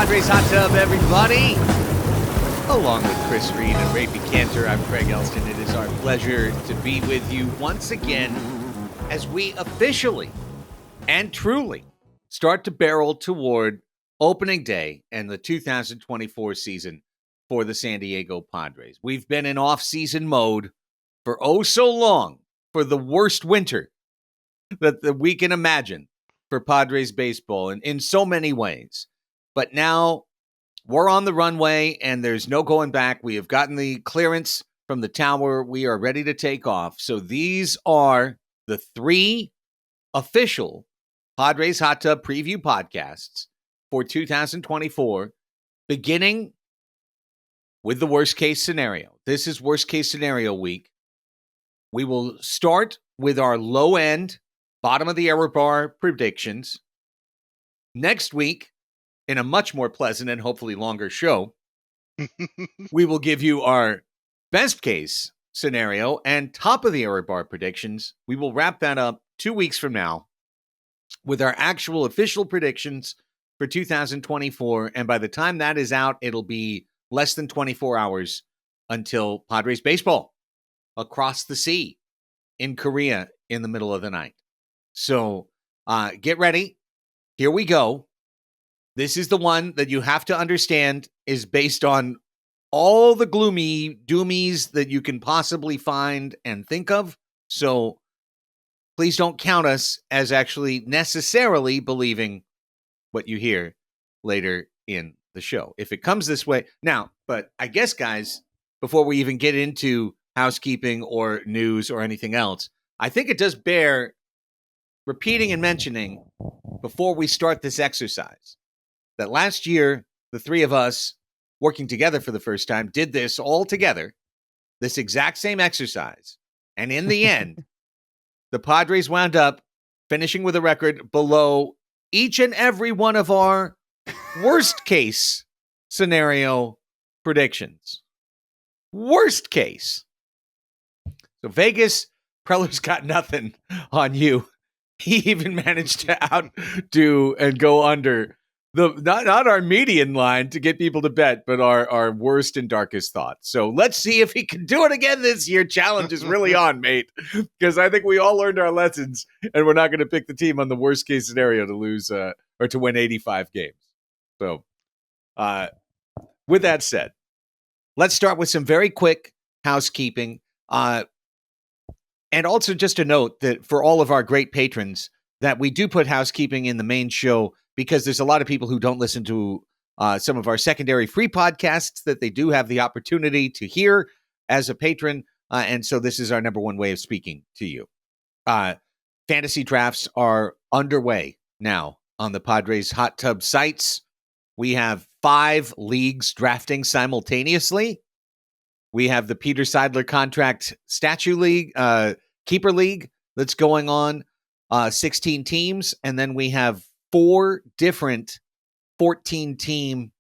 Padres Hot Tub, everybody. Along with Chris Reed and Raphie Cantor, I'm Craig Elsten. It is our pleasure to be with you once again as we officially and truly start to barrel toward opening day and the 2024 season for the San Diego Padres. We've been in off-season mode for oh so long, for the worst winter that we can imagine for Padres baseball in so many ways. But now we're on the runway and there's no going back. We have gotten the clearance from the tower. We are ready to take off. So these are the three official Padres Hot Tub preview podcasts for 2024, beginning with the worst case scenario. This is worst case scenario week. We will start with our low end, bottom of the error bar predictions. Next week, in a much more pleasant and hopefully longer show, we will give you our best case scenario and top of the error bar predictions. We will wrap that up 2 weeks from now with our actual official predictions for 2024. And by the time that is out, it'll be less than 24 hours until Padres baseball across the sea in Korea in the middle of the night. So get ready. Here we go. This is the one that you have to understand is based on all the gloomy doomies that you can possibly find and think of. So please don't count us as actually necessarily believing what you hear later in the show. If it comes this way. Now, but I guess, guys, before we even get into housekeeping or news or anything else, I think it does bear repeating and mentioning before we start this exercise that last year, the three of us working together for the first time did this all together, this exact same exercise. And in the end, the Padres wound up finishing with a record below each and every one of our worst case scenario predictions. Worst case. So Vegas, Preller's got nothing on you. He even managed to outdo and go under not our median line to get people to bet, but our worst and darkest thoughts. So let's see if he can do it again this year. Challenge is really on, mate, because I think we all learned our lessons, and we're not going to pick the team on the worst case scenario to lose or to win 85 games. So with that said, let's start with some very quick housekeeping. And also just a note that for all of our great patrons, that we do put housekeeping in the main show because there's a lot of people who don't listen to some of our secondary free podcasts that they do have the opportunity to hear as a patron. And so this is our number one way of speaking to you. Fantasy drafts are underway now on the Padres Hot Tub sites. We have 5 leagues drafting simultaneously. We have the Peter Seidler Contract Statue League, Keeper League that's going on, 16 teams. And then we have 4 different 14-team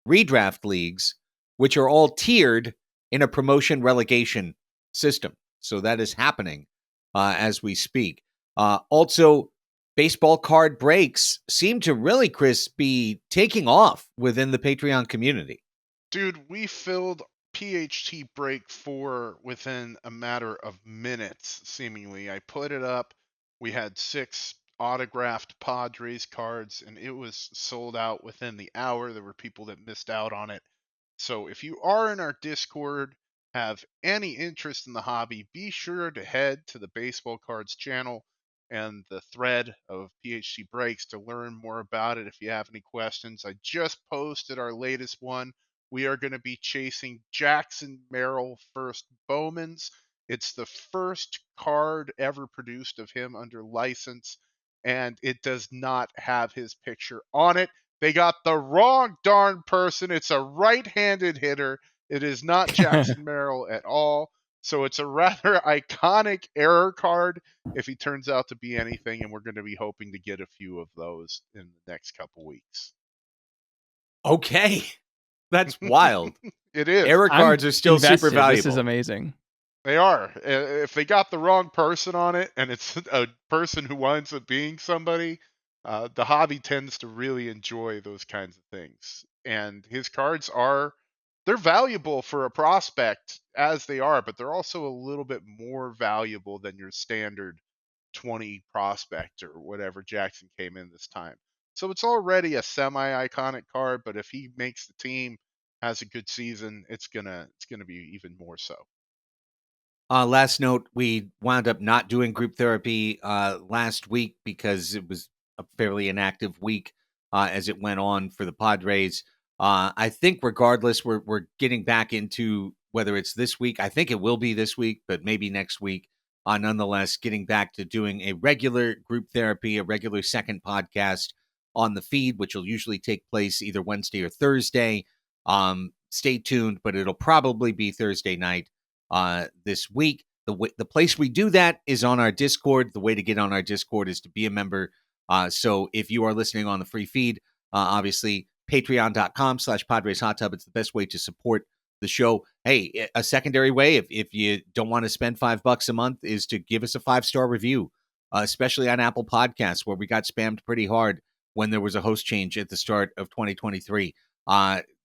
redraft leagues, which are all tiered in a promotion relegation system. So that is happening as we speak. Also, baseball card breaks seem to really, Chris, be taking off within the Patreon community. Dude, we filled PHT Break 4 within a matter of minutes, seemingly. I put it up. We had 6 autographed Padres cards, and it was sold out within the hour. There were people that missed out on it. So if you are in our Discord, have any interest in the hobby, be sure to head to the Baseball Cards channel and the thread of PHT Breaks to learn more about it if you have any questions. I just posted our latest one. We are going to be chasing Jackson Merrill First Bowmans. It's the first card ever produced of him under license, and it does not have his picture on it. They got the wrong darn person. It's a right-handed hitter. It is not Jackson Merrill at all. So it's a rather iconic error card if he turns out to be anything, and we're going to be hoping to get a few of those in the next couple weeks. Okay. That's wild. It is. Error cards are still super valuable. This is amazing. They are. If they got the wrong person on it, and it's a person who winds up being somebody, the hobby tends to really enjoy those kinds of things. and his cards they're valuable for a prospect as they are, but they're also a little bit more valuable than your standard 20 prospect or whatever Jackson came in this time. So it's already a semi-iconic card, but if he makes the team, has a good season, it's gonna be even more so. Last note, we wound up not doing group therapy last week because it was a fairly inactive week as it went on for the Padres. I think regardless, we're getting back into whether it's this week. I think it will be this week, but maybe next week. Nonetheless, getting back to doing a regular group therapy, a regular second podcast on the feed, which will usually take place either Wednesday or Thursday. Stay tuned, but it'll probably be Thursday night this week. The place we do that is on our Discord. The way to get on our Discord is to be a member. So if you are listening on the free feed, obviously patreon.com/Padres Hot Tub. It's the best way to support the show. Hey, a secondary way, if you don't want to spend $5 a month, is to give us a 5-star review, especially on Apple Podcasts, where we got spammed pretty hard when there was a host change at the start of 2023.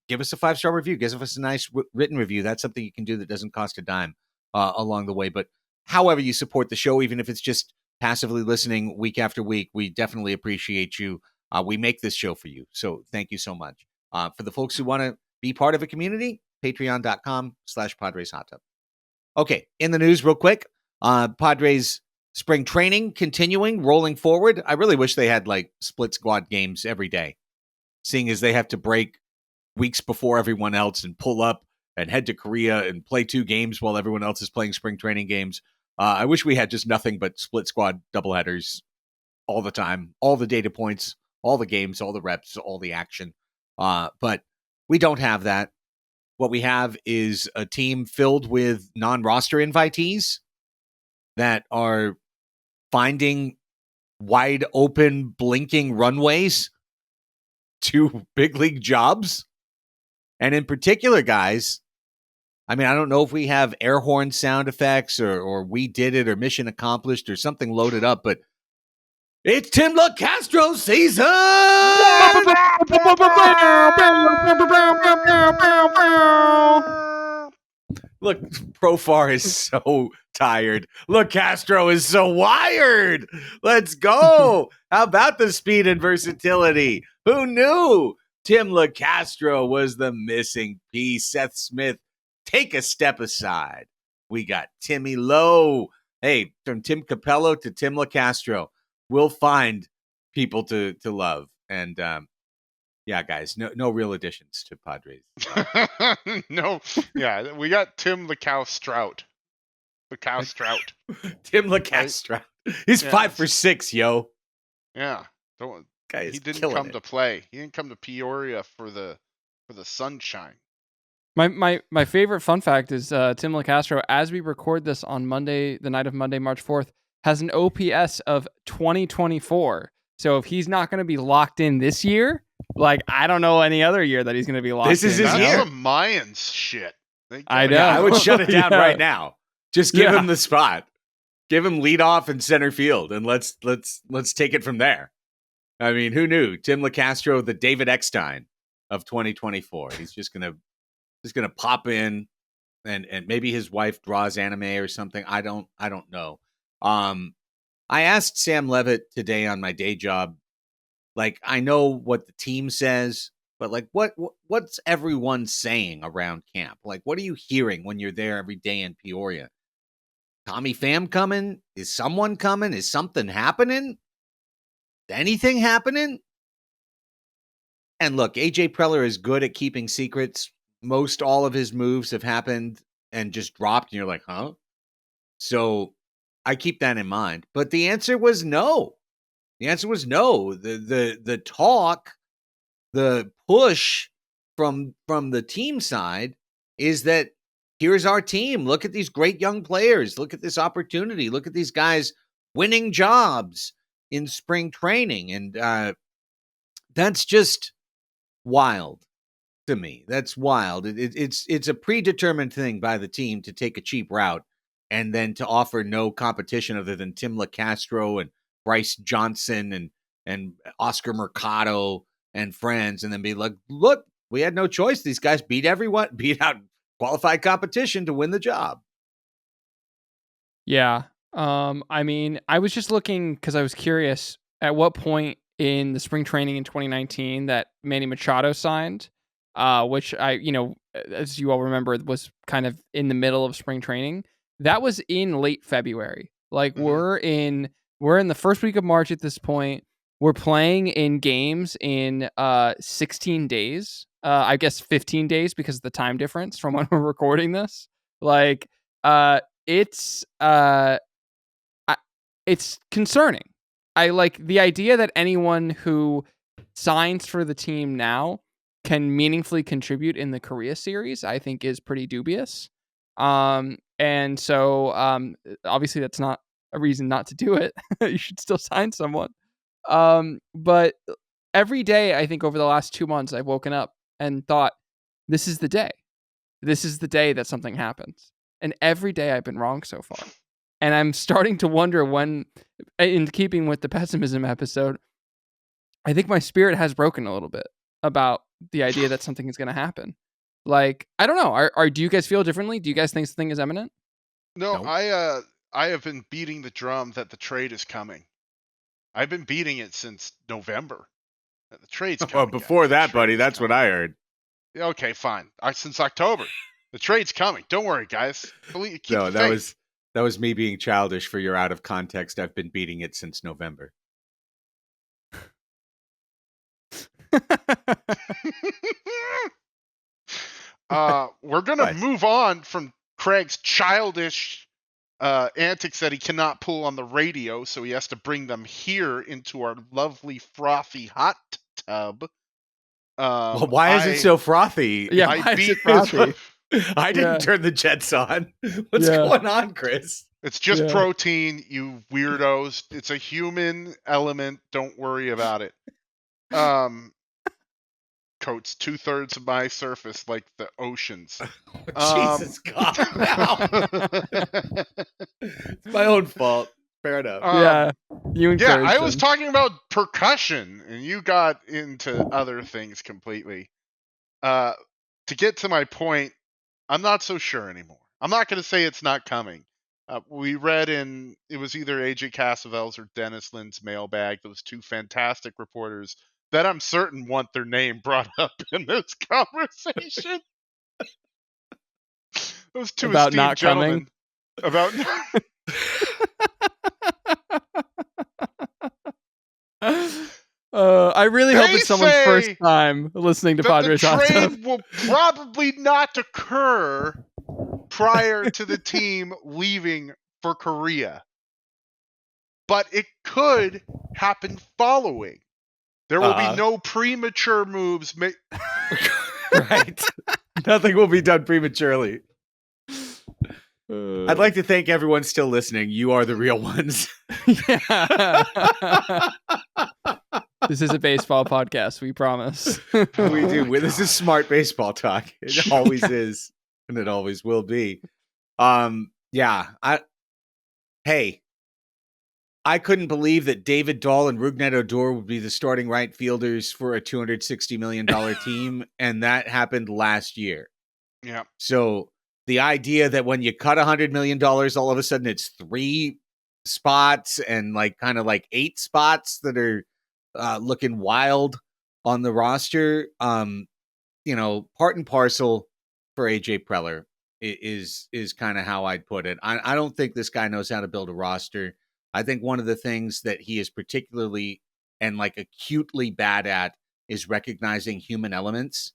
Give us a 5-star review. Give us a nice written review. That's something you can do that doesn't cost a dime along the way. But however you support the show, even if it's just passively listening week after week, we definitely appreciate you. We make this show for you. So thank you so much. For the folks who want to be part of a community, patreon.com/Padres Hot Tub. Okay, in the news real quick, Padres spring training continuing, rolling forward. I really wish they had like split squad games every day, seeing as they have to break weeks before everyone else and pull up and head to Korea and play 2 games while everyone else is playing spring training games. I wish we had just nothing but split squad doubleheaders all the time, all the data points, all the games, all the reps, all the action. But we don't have that. What we have is a team filled with non-roster invitees that are finding wide open, blinking runways to big league jobs. And in particular, guys, I mean, I don't know if we have air horn sound effects or we did it or mission accomplished or something loaded up, but it's Tim LaCastro season! Look, Profar is so tired. LaCastro is so wired. Let's go. How about the speed and versatility? Who knew Tim LaCastro was the missing piece? Seth Smith, take a step aside. We got Timmy Lowe. Hey, from Tim Capello to Tim LaCastro, we'll find people to love. And yeah, guys, no real additions to Padres. No, yeah, we got Tim the Cow Strout. The Cow Strout. Tim LaCastro. He's 5 for 6, yo. Yeah. He didn't come to play. He didn't come to Peoria for the sunshine. My favorite fun fact is Tim LaCastro, as we record this on Monday, the night of Monday, March 4th, has an OPS of 2024. So if he's not going to be locked in this year, like I don't know any other year that he's going to be locked in. This is his year. That's the Mayans shit. I know. Yeah, I would shut it down right now. Just give him the spot. Give him lead off in center field, and let's take it from there. I mean, who knew? Tim LaCastro, the David Eckstein of 2024. He's just gonna pop in, and maybe his wife draws anime or something. I don't know. I asked Sam Levitt today on my day job, like, I know what the team says, but like, what's everyone saying around camp? Like, what are you hearing when you're there every day in Peoria? Tommy Pham coming? Is someone coming? Is something happening? Anything happening? And look, AJ Preller is good at keeping secrets. Most all of his moves have happened and just dropped, and you're like, huh? So I keep that in mind. But the answer was no. The answer was no. The talk, the push from the team side is that here's our team. Look at these great young players. Look at this opportunity. Look at these guys winning jobs in spring training. And that's just wild to me. That's wild. It's a predetermined thing by the team to take a cheap route and then to offer no competition other than Tim LaCastro and Bryce Johnson and Oscar Mercado and friends, and then be like, look, we had no choice. These guys beat out qualified competition to win the job. Yeah. I mean, I was just looking because I was curious at what point in the spring training in 2019 that Manny Machado signed, which as you all remember, was kind of in the middle of spring training. That was in late February. Like we're in the first week of March at this point. We're playing in games in 16 days. I guess 15 days because of the time difference from when we're recording this. Like it's it's concerning. I like the idea that anyone who signs for the team now can meaningfully contribute in the Korea series, I think is pretty dubious. And so obviously that's not a reason not to do it. You should still sign someone. But every day, I think over the last 2 months, I've woken up and thought, this is the day. This is the day that something happens. And every day I've been wrong so far. And I'm starting to wonder when, in keeping with the pessimism episode, I think my spirit has broken a little bit about the idea that something is going to happen. Like, I don't know. Do you guys feel differently? Do you guys think something is imminent? No, Nope. I have been beating the drum that the trade is coming. I've been beating it since November. The trade's coming. Well, before guys. that, buddy, that's what I heard. Okay, fine. Since October, the trade's coming. Don't worry, guys. Keep the faith. That was me being childish. For your out of context, I've been beating it since November. We're gonna move on from Craig's childish antics that he cannot pull on the radio, so he has to bring them here into our lovely frothy hot tub. Well, why is it so frothy? Yeah, why is it frothy? I didn't turn the jets on. What's going on, Chris? It's just protein, you weirdos. It's a human element. Don't worry about it. Coats 2/3 of my surface like the oceans. Jesus God! It's my own fault. Fair enough. You encouraged I was him. talking about percussion, and you got into other things completely. To get to my point, I'm not so sure anymore. I'm not going to say it's not coming. We read it was either AJ Casavell's or Dennis Lynn's mailbag, those two fantastic reporters that I'm certain want their name brought up in this conversation. Those two about esteemed not gentlemen. Coming. About I really hope it's someone's first time listening to Padres Hot Tub. The trade will probably not occur prior to the team leaving for Korea. But it could happen following. There will be no premature moves made. Right. Nothing will be done prematurely. I'd like to thank everyone still listening. You are the real ones. This is a baseball podcast, we promise. We do. This is smart baseball talk. It always is, and it always will be. I couldn't believe that David Dahl and Rougned Odor would be the starting right fielders for a $260 million team, and that happened last year. Yeah. So the idea that when you cut $100 million, all of a sudden it's 3 spots and kind of 8 spots that are looking wild on the roster, part and parcel for AJ Preller is kind of how I'd put it. I don't think this guy knows how to build a roster. I think one of the things that he is particularly and acutely bad at is recognizing human elements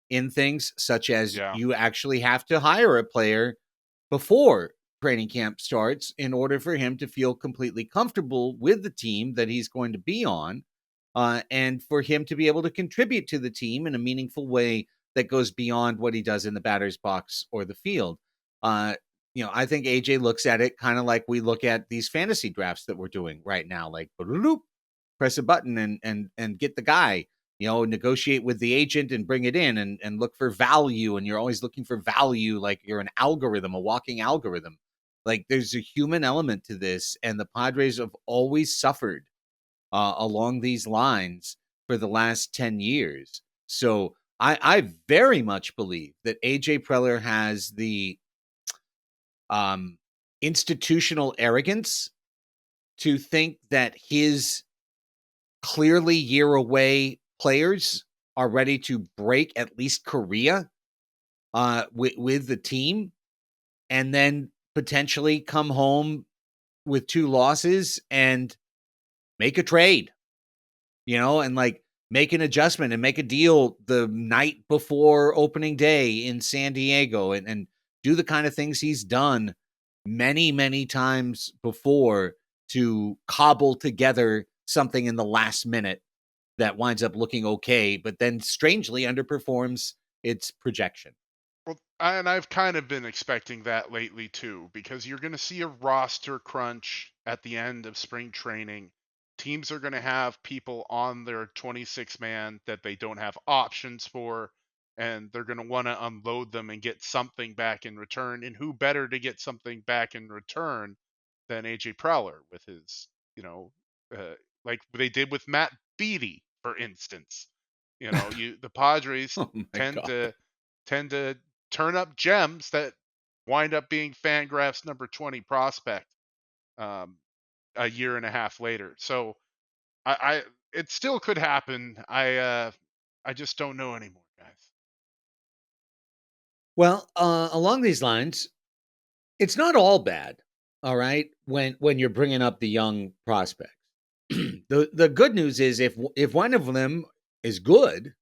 in things, such as you actually have to hire a player before training camp starts in order for him to feel completely comfortable with the team that he's going to be on, and for him to be able to contribute to the team in a meaningful way that goes beyond what he does in the batter's box or the field. I think AJ looks at it kind of like we look at these fantasy drafts that we're doing right now, press a button and get the guy, negotiate with the agent and bring it in and look for value. And you're always looking for value. Like you're an algorithm, a walking algorithm. There's a human element to this. And the Padres have always suffered along these lines for the last 10 years. So I very much believe that AJ Preller has the institutional arrogance to think that his clearly year away players are ready to break at least Korea with the team and then potentially come home with 2 losses and make a trade, and like make an adjustment and make a deal the night before opening day in San Diego and do the kind of things he's done many, many times before to cobble together something in the last minute that winds up looking okay, but then strangely underperforms its projection. Well, and I've kind of been expecting that lately too, because you're going to see a roster crunch at the end of spring training. Teams are going to have people on their 26 man that they don't have options for, and they're going to want to unload them and get something back in return. And who better to get something back in return than AJ Preller with his, uh, like they did with Matt Beatty, for instance. The Padres Oh my tend God. to tend to turn up gems that wind up being Fangraphs number 20 prospect um, a year and a half later. So I it still could happen. I just don't know anymore, guys. Well, along these lines, it's not all bad, all right, when you're bringing up the young prospects. The good news is if one of them is good,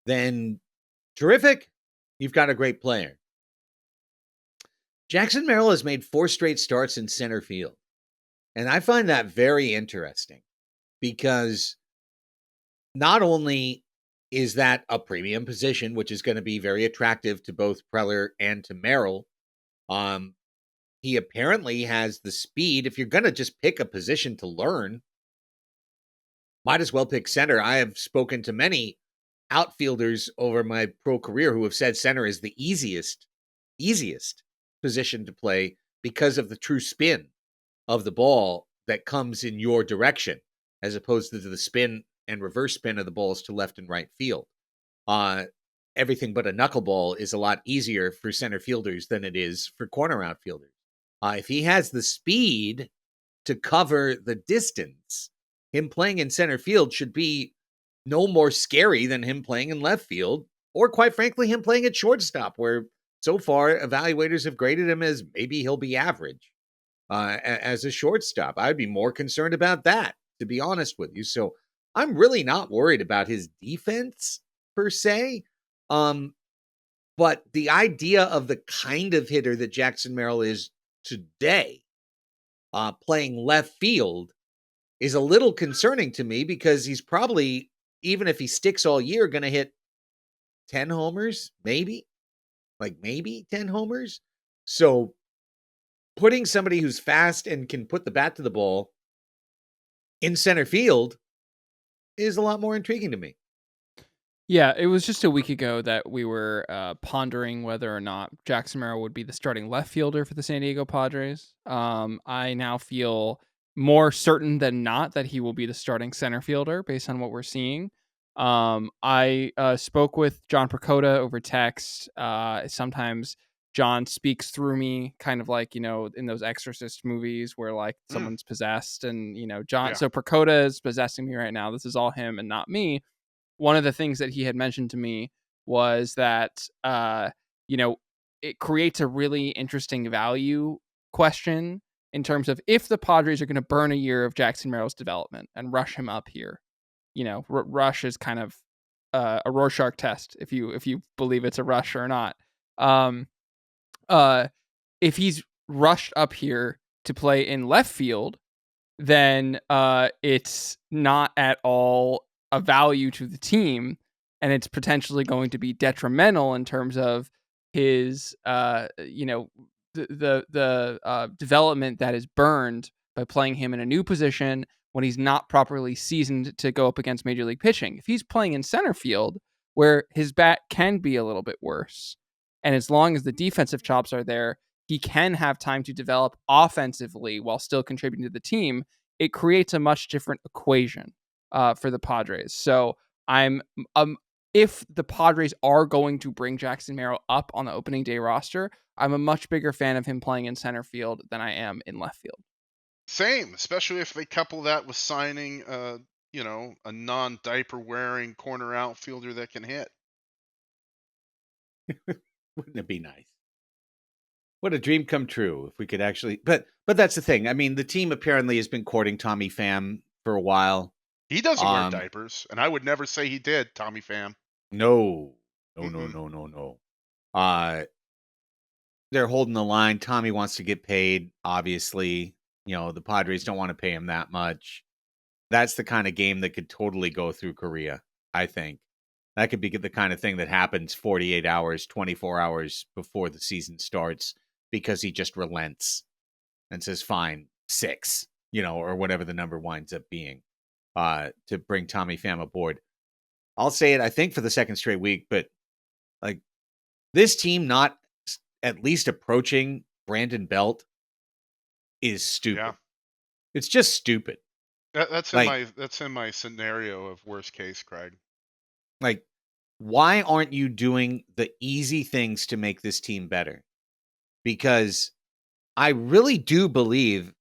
then terrific. You've got a great player. Jackson Merrill has made 4 straight starts in center field. And I find that very interesting because not only is that a premium position, which is going to be very attractive to both Preller and to Merrill, he apparently has the speed. If you're going to just pick a position to learn, might as well pick center. I have spoken to many outfielders over my pro career who have said center is the easiest position to play because of the true spin of the ball that comes in your direction, as opposed to the spin and reverse spin of the balls to left and right field. Everything but a knuckleball is a lot easier for center fielders than it is for corner outfielders. If he has the speed to cover the distance, him playing in center field should be no more scary than him playing in left field, or quite frankly, him playing at shortstop, where so far evaluators have graded him as maybe he'll be average as a shortstop. I'd be more concerned about that, to be honest with you. So I'm really not worried about his defense per se. But the idea of the kind of hitter that Jackson Merrill is today, playing left field, is a little concerning to me because he's probably, even if he sticks all year, going to hit 10 homers, maybe 10 homers. So putting somebody who's fast and can put the bat to the ball in center field is a lot more intriguing to me. Yeah, it was just a week ago that we were pondering whether or not Jackson Merrill would be the starting left fielder for the San Diego Padres. I now feel more certain than not that he will be the starting center fielder based on what we're seeing. I spoke with John Percoda over text. Sometimes John speaks through me, kind of like, in those Exorcist movies where like someone's possessed and, John. Yeah. So Percoda is possessing me right now. This is all him and not me. One of the things that he had mentioned to me was that, it creates a really interesting value question in terms of if the Padres are going to burn a year of Jackson Merrill's development and rush him up here. Rush is kind of a Rorschach test if you believe it's a rush or not. If he's rushed up here to play in left field, then it's not at all a value to the team, and it's potentially going to be detrimental in terms of his the development that is burned by playing him in a new position when he's not properly seasoned to go up against major league pitching. If he's playing in center field where his bat can be a little bit worse, and as long as the defensive chops are there, he can have time to develop offensively while still contributing to the team. It creates a much different equation for the Padres. So I'm if the Padres are going to bring Jackson Merrill up on the opening day roster, I'm a much bigger fan of him playing in center field than I am in left field. Same, especially if they couple that with signing, a non-diaper wearing corner outfielder that can hit. Wouldn't it be nice? What a dream come true if we could actually. But that's the thing. I mean, the team apparently has been courting Tommy Pham for a while. He doesn't wear diapers, and I would never say he did, Tommy Pham. No. Mm-mm. They're holding the line. Tommy wants to get paid. Obviously, the Padres don't want to pay him that much. That's the kind of game that could totally go through Korea. I think that could be the kind of thing that happens 48 hours, 24 hours before the season starts, because he just relents and says, fine, 6, or whatever the number winds up being, to bring Tommy Pham aboard. I'll say it, I think, for the second straight week, but like, this team not at least approaching Brandon Belt is stupid. Yeah. It's just stupid. That's in my scenario of worst case, Craig. Like, why aren't you doing the easy things to make this team better? Because I really do believe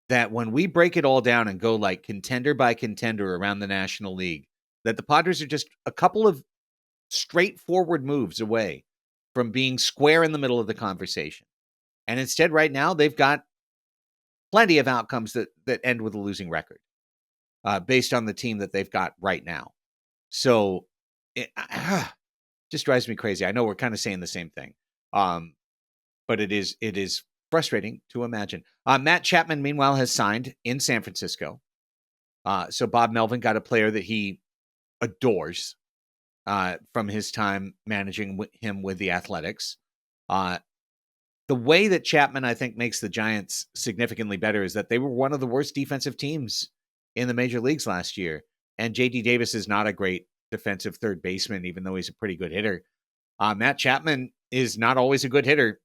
that when we break it all down and go like contender by contender around the National League, that the Padres are just a couple of straightforward moves away from being square in the middle of the conversation. And instead, right now, they've got plenty of outcomes that end with a losing record, based on the team that they've got right now. So it just drives me crazy. I know we're kind of saying the same thing, but it is frustrating to imagine. Matt Chapman, meanwhile, has signed in San Francisco. So Bob Melvin got a player that he adores, from his time managing him with the Athletics. The way that Chapman, I think, makes the Giants significantly better is that they were one of the worst defensive teams in the major leagues last year. And J.D. Davis is not a great defensive third baseman, even though he's a pretty good hitter. Matt Chapman is not always a good hitter.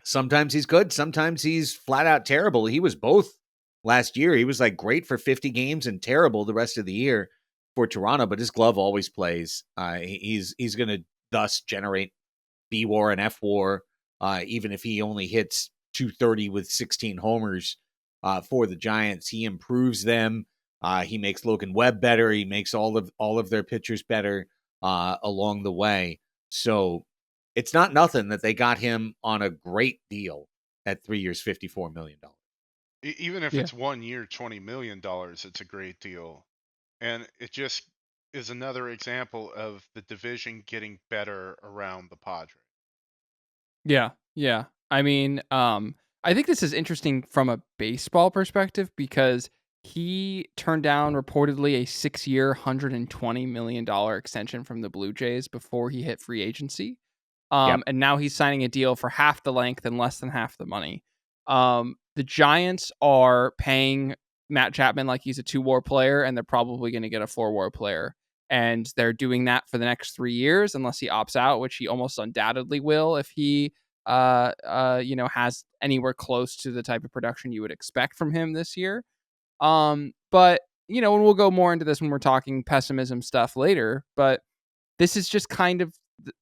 Sometimes he's good. Sometimes he's flat out terrible. He was both last year. He was like great for 50 games and terrible the rest of the year for Toronto, but his glove always plays. He's going to thus generate B-WAR and F-WAR, even if he only hits 230 with 16 homers for the Giants. He improves them. He makes Logan Webb better. He makes all of their pitchers better along the way. So it's not nothing that they got him on a great deal at 3 years, $54 million. Even if it's 1 year, $20 million, it's a great deal. And it just is another example of the division getting better around the Padres. Yeah. I mean, I think this is interesting from a baseball perspective because he turned down reportedly a 6-year, $120 million extension from the Blue Jays before he hit free agency. And now he's signing a deal for half the length and less than half the money. The Giants are paying Matt Chapman like he's a 2-WAR player, and they're probably going to get a 4-WAR player. And they're doing that for the next 3 years, unless he opts out, which he almost undoubtedly will if he, has anywhere close to the type of production you would expect from him this year. But, and we'll go more into this when we're talking pessimism stuff later, but this is just kind of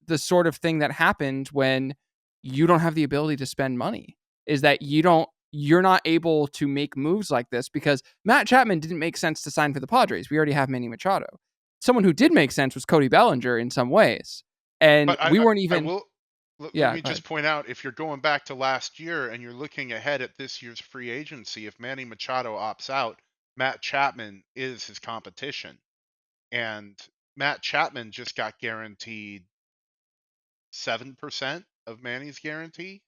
the sort of thing that happened when you don't have the ability to spend money, is that you're not able to make moves like this because Matt Chapman didn't make sense to sign for the Padres. We already have Manny Machado. Someone who did make sense was Cody Bellinger in some ways. And we weren't even... Let me just point out, if you're going back to last year and you're looking ahead at this year's free agency, if Manny Machado opts out, Matt Chapman is his competition. And Matt Chapman just got guaranteed 7% of Manny's guarantee.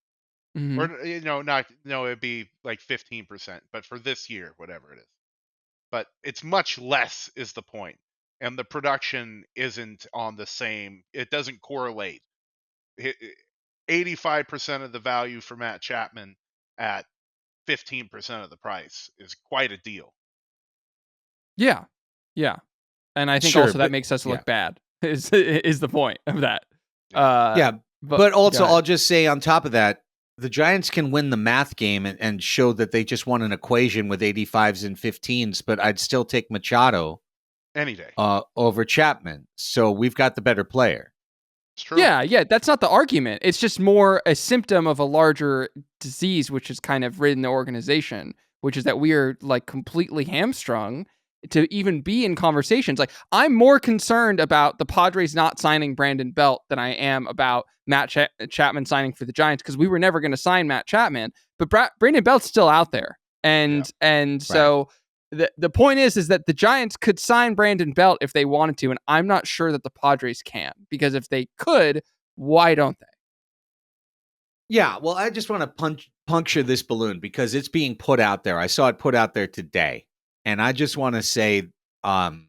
Mm-hmm. Or, it'd be like 15%, but for this year, whatever it is. But it's much less is the point. And the production isn't on the same, it doesn't correlate. 85% of the value for Matt Chapman at 15% of the price is quite a deal. Yeah. And I think also that makes us look bad is the point of that. But also I'll just say on top of that, the Giants can win the math game and show that they just won an equation with 85s and 15s, but I'd still take Machado Any day. over Chapman. So we've got the better player. It's true. Yeah, that's not the argument. It's just more a symptom of a larger disease, which has kind of ridden the organization, which is that we are like completely hamstrung to even be in conversations. Like, I'm more concerned about the Padres not signing Brandon Belt than I am about Matt Chapman signing for the Giants, because we were never going to sign Matt Chapman, but Brandon Belt's still out there. And so the point is that the Giants could sign Brandon Belt if they wanted to, and I'm not sure that the Padres can, because if they could, why don't they? Yeah, well, I just want to puncture this balloon because it's being put out there. I saw it put out there today, and I just want to say, on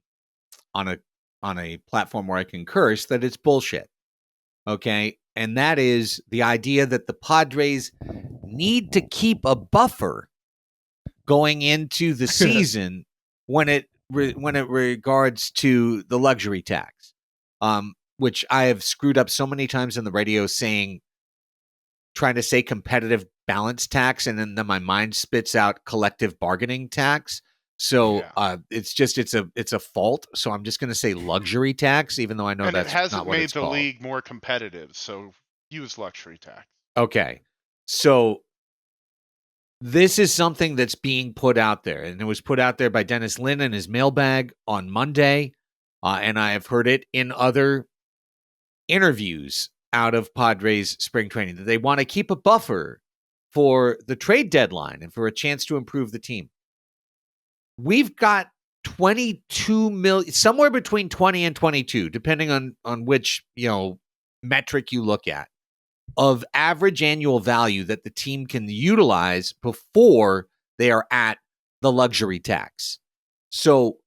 a platform where I can curse, that it's bullshit. Okay, and that is the idea that the Padres need to keep a buffer going into the season when it regards to the luxury tax, which I have screwed up so many times in the radio trying to say competitive balance tax, and then my mind spits out collective bargaining tax. So it's a fault. So I'm just going to say luxury tax, even though I know that's not what it's called. It hasn't made the league more competitive, so use luxury tax. Okay, so this is something that's being put out there, and it was put out there by Dennis Lin in his mailbag on Monday, and I have heard it in other interviews out of Padres spring training, that they want to keep a buffer for the trade deadline and for a chance to improve the team. We've got 22 million, somewhere between 20 and 22, depending on which, metric you look at, of average annual value that the team can utilize before they are at the luxury tax. So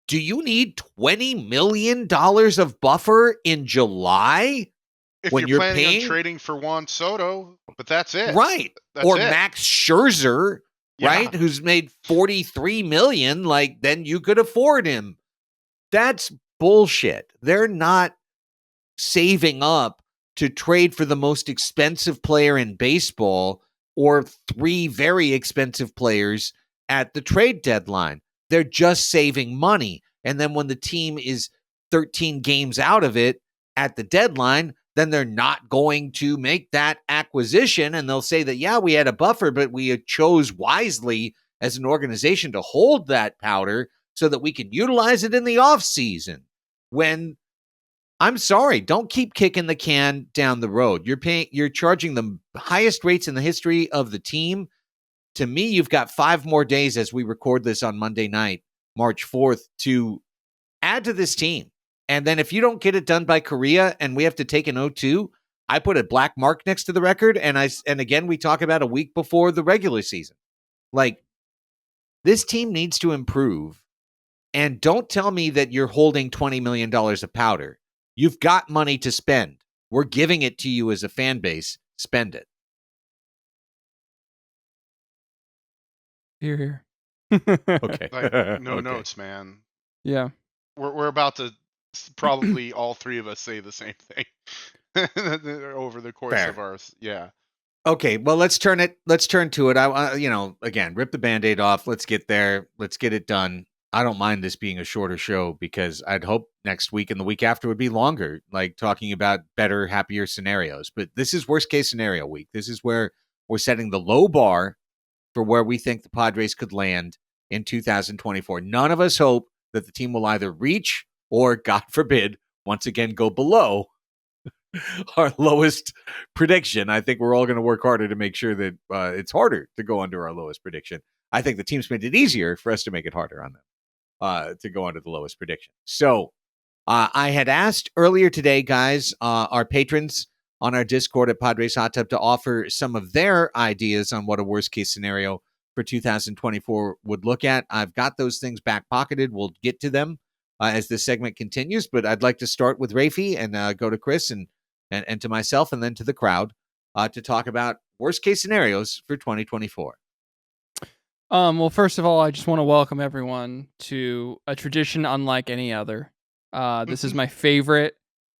do you need $20 million of buffer in July? If you're planning on trading for Juan Soto, but that's it. Right. Or Max Scherzer, right? Who's made $43 million, then you could afford him. That's bullshit. They're not saving up to trade for the most expensive player in baseball or 3 very expensive players at the trade deadline. They're just saving money. And then when the team is 13 games out of it at the deadline, then they're not going to make that acquisition. And they'll say that, we had a buffer, but we chose wisely as an organization to hold that powder so that we can utilize it in the offseason. When, I'm sorry, don't keep kicking the can down the road. You're charging the highest rates in the history of the team. To me, you've got 5 more days as we record this on Monday night, March 4th, to add to this team. And then if you don't get it done by Korea and we have to take an 0-2, I put a black mark next to the record. And again, we talk about a week before the regular season. This team needs to improve. And don't tell me that you're holding $20 million of powder. You've got money to spend. We're giving it to you as a fan base. Spend it. Here. Okay. No notes, man. Yeah. We're about to probably all 3 of us say the same thing over the course of ours. Yeah. Okay. Well, let's turn to it. Again, rip the Band-Aid off. Let's get there. Let's get it done. I don't mind this being a shorter show because I'd hope next week and the week after would be longer, talking about better, happier scenarios. But this is worst case scenario week. This is where we're setting the low bar for where we think the Padres could land in 2024. None of us hope that the team will either reach or, God forbid, once again go below our lowest prediction. I think we're all going to work harder to make sure that it's harder to go under our lowest prediction. I think the team's made it easier for us to make it harder on them to go under the lowest prediction. So I had asked earlier today, guys, our patrons on our Discord at Padres Hot Tub to offer some of their ideas on what a worst case scenario for 2024 would look at. I've got those things back pocketed. We'll get to them as this segment continues, but I'd like to start with Raphie and go to Chris and to myself and then to the crowd to talk about worst case scenarios for 2024. Well, first of all, I just want to welcome everyone to a tradition unlike any other. This is my favorite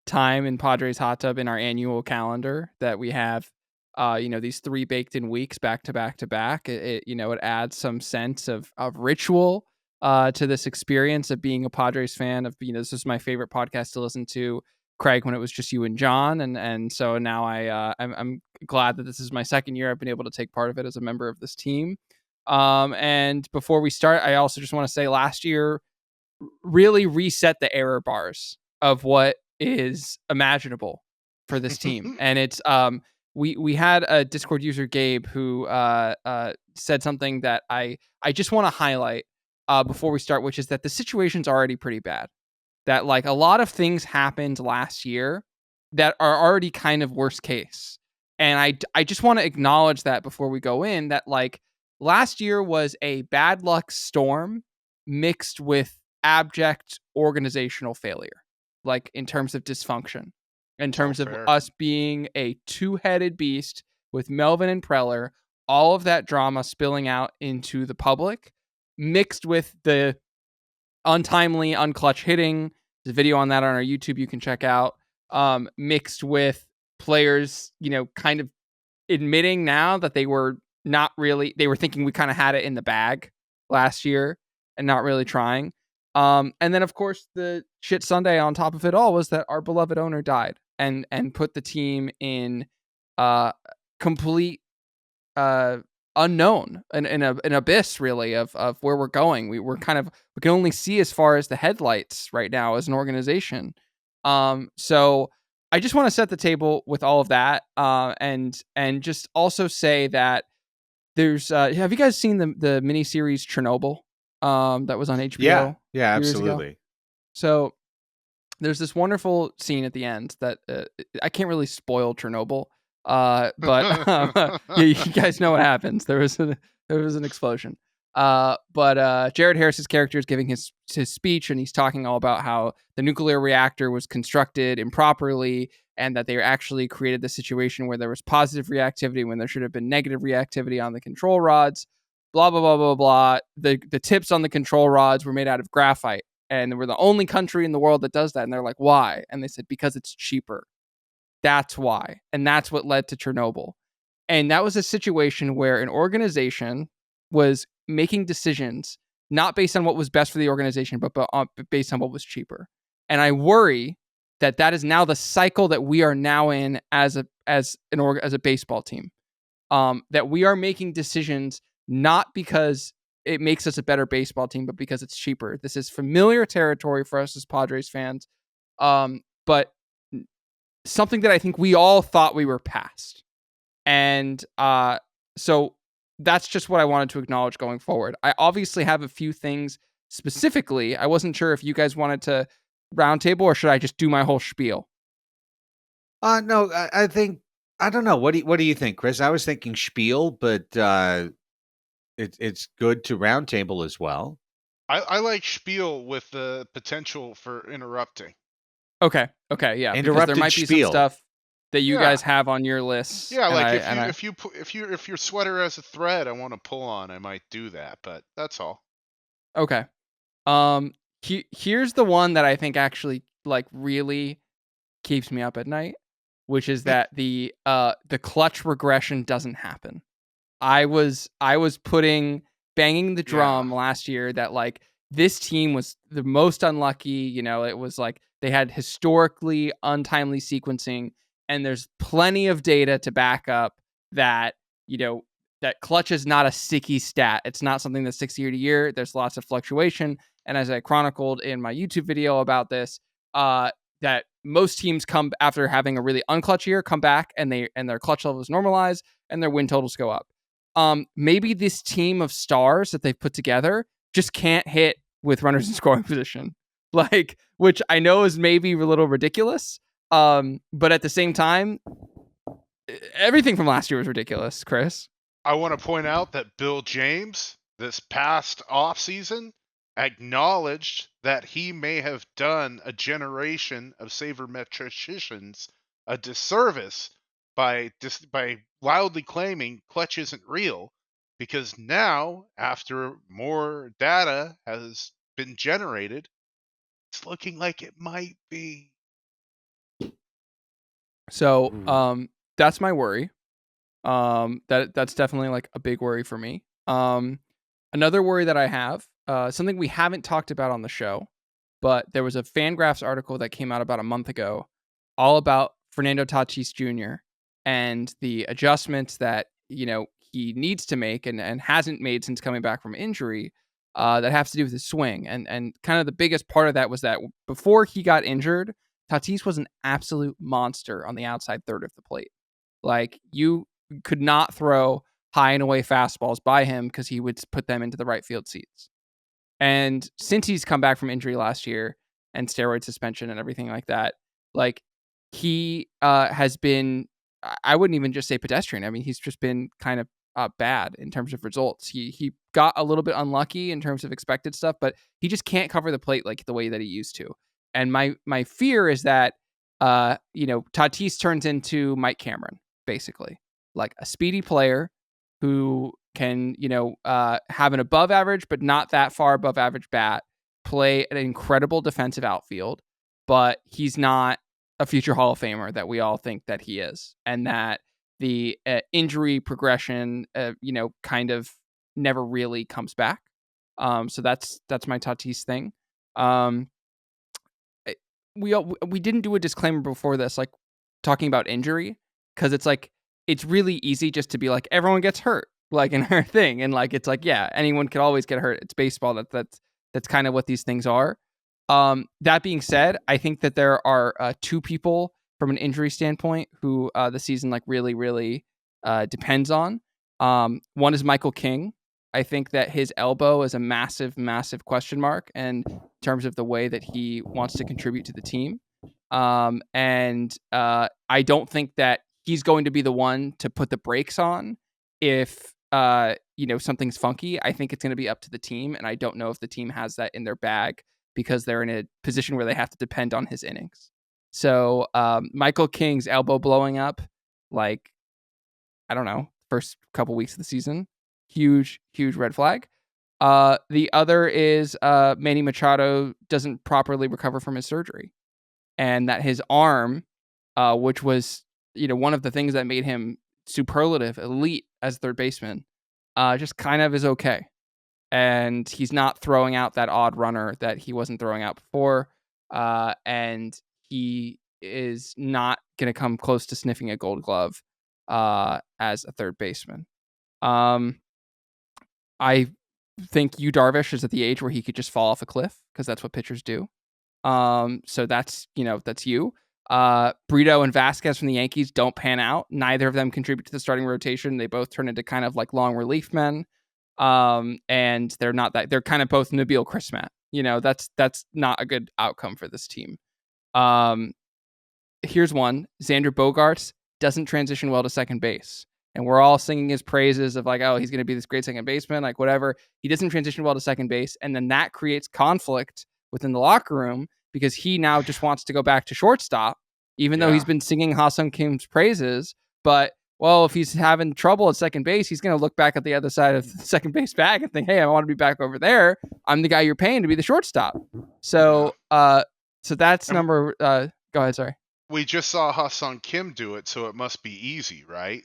time in Padres Hot Tub in our annual calendar that we have, these 3 baked in weeks back to back to back. It adds some sense of ritual to this experience of being a Padres fan. This is my favorite podcast to listen to, Craig, when it was just you and John, and so now I'm glad that this is my second year I've been able to take part of it as a member of this team. And before we start, I also just want to say last year really reset the error bars of what is imaginable for this team. And it's we had a Discord user, Gabe, who said something that I just want to highlight before we start, which is that the situation's already pretty bad. That like a lot of things happened last year that are already kind of worst case. And I just want to acknowledge that before we go in, that like last year was a bad luck storm mixed with abject organizational failure, like in terms of dysfunction, in terms of fair. us being a two-headed beast with Melvin and Preller, all of that drama spilling out into the public, mixed with the untimely, unclutch hitting. There's a video on that on our YouTube you can check out. Mixed with players, kind of admitting now that they were not really, they were thinking we kind of had it in the bag last year and not really trying. And then of course the shit Sunday on top of it all was that our beloved owner died and put the team in complete unknown, in an abyss really of where we're going. We can only see as far as the headlights right now as an organization. So I just want to set the table with all of that, and just also say that there's have you guys seen the miniseries Chernobyl that was on HBO? Yeah, years ago? absolutely. So there's this wonderful scene at the end that I can't really spoil Chernobyl, but you guys know what happens. There was an explosion. But Jared Harris's character is giving his speech, and he's talking all about how the nuclear reactor was constructed improperly, and that they actually created the situation where there was positive reactivity when there should have been negative reactivity on the control rods. Blah blah blah blah blah. The tips on the control rods were made out of graphite, and we're the only country in the world that does that. And they're like, why? And they said, because it's cheaper. That's why. And that's what led to Chernobyl. And that was a situation where an organization was making decisions not based on what was best for the organization, but based on what was cheaper. And I worry that is now the cycle that we are now in as a baseball team. That we are making decisions not because it makes us a better baseball team, but because it's cheaper. This is familiar territory for us as Padres fans. But something that I think we all thought we were past. And so that's just what I wanted to acknowledge going forward. I obviously have a few things specifically. I wasn't sure if you guys wanted to roundtable or should I just do my whole spiel? No, I think, I don't know. What do you think, Chris? I was thinking spiel, but it's good to roundtable as well. I like spiel with the potential for interrupting. Okay, yeah. Interrupted because there might be spiel. some stuff that you guys have on your list. Yeah, like if your sweater has a thread I want to pull on, I might do that, but that's all. Okay. Here's the one that I think actually like really keeps me up at night, which is that the clutch regression doesn't happen. I was banging the drum last year that like this team was the most unlucky. It was like they had historically untimely sequencing, and there's plenty of data to back up that, that clutch is not a sticky stat. It's not something that sticks year to year. There's lots of fluctuation. And as I chronicled in my YouTube video about this, that most teams come after having a really unclutch year, come back and their clutch levels normalize and their win totals go up. Maybe this team of stars that they've put together just can't hit with runners in scoring position, like, which I know is maybe a little ridiculous. But at the same time, everything from last year was ridiculous, Chris. I want to point out that Bill James, this past offseason, acknowledged that he may have done a generation of sabermetricians a disservice by loudly claiming clutch isn't real, because now, after more data has been generated, it's looking like it might be. So that's my worry. That's definitely like a big worry for me. Another worry that I have something we haven't talked about on the show, but there was a Fangraphs article that came out about a month ago all about Fernando Tatis Jr. and the adjustments that, he needs to make and hasn't made since coming back from injury that has to do with his swing. And kind of the biggest part of that was that before he got injured, Tatis was an absolute monster on the outside third of the plate. Like, you could not throw high and away fastballs by him because he would put them into the right field seats. And since he's come back from injury last year and steroid suspension and everything like that, like, he has been, I wouldn't even just say pedestrian. I mean, he's just been kind of bad in terms of results. He got a little bit unlucky in terms of expected stuff, but he just can't cover the plate like the way that he used to. And my fear is that, Tatis turns into Mike Cameron, basically, like a speedy player who can, have an above average, but not that far above average bat, play an incredible defensive outfield, but he's not a future Hall of Famer that we all think that he is. And that the injury progression, kind of never really comes back. So that's my Tatis thing. We didn't do a disclaimer before this, like talking about injury, because it's like, it's really easy just to be like, everyone gets hurt, like in her thing. And like, it's like, yeah, anyone could always get hurt. It's baseball. That's kind of what these things are. That being said, I think that there are two people from an injury standpoint who the season like really, really depends on. One is Michael King. I think that his elbow is a massive, massive question mark in terms of the way that he wants to contribute to the team. And I don't think that he's going to be the one to put the brakes on if something's funky. I think it's going to be up to the team, and I don't know if the team has that in their bag because they're in a position where they have to depend on his innings. So Michael King's elbow blowing up, like, I don't know, first couple weeks of the season, huge red flag. The other is Manny Machado doesn't properly recover from his surgery, and that his arm, which was one of the things that made him superlative elite as third baseman, just kind of is okay. And he's not throwing out that odd runner that he wasn't throwing out before. And he is not going to come close to sniffing a Gold Glove as a third baseman. I think Yu Darvish is at the age where he could just fall off a cliff because that's what pitchers do. So that's you. Brito and Vasquez from the Yankees don't pan out. Neither of them contribute to the starting rotation. They both turn into kind of like long relief men. And they're not that. They're kind of both Nabil Chrismat. That's not a good outcome for this team. Here's one. Xander Bogaerts doesn't transition well to second base. And we're all singing his praises of like, oh, he's going to be this great second baseman, like whatever. He doesn't transition well to second base. And then that creates conflict within the locker room because he now just wants to go back to shortstop, even though he's been singing Ha-Seong Kim's praises. But, well, if he's having trouble at second base, he's going to look back at the other side of the second base bag and think, hey, I want to be back over there. I'm the guy you're paying to be the shortstop. So, so that's number, go ahead. Sorry. We just saw Ha-Seong Kim do it, so it must be easy, right?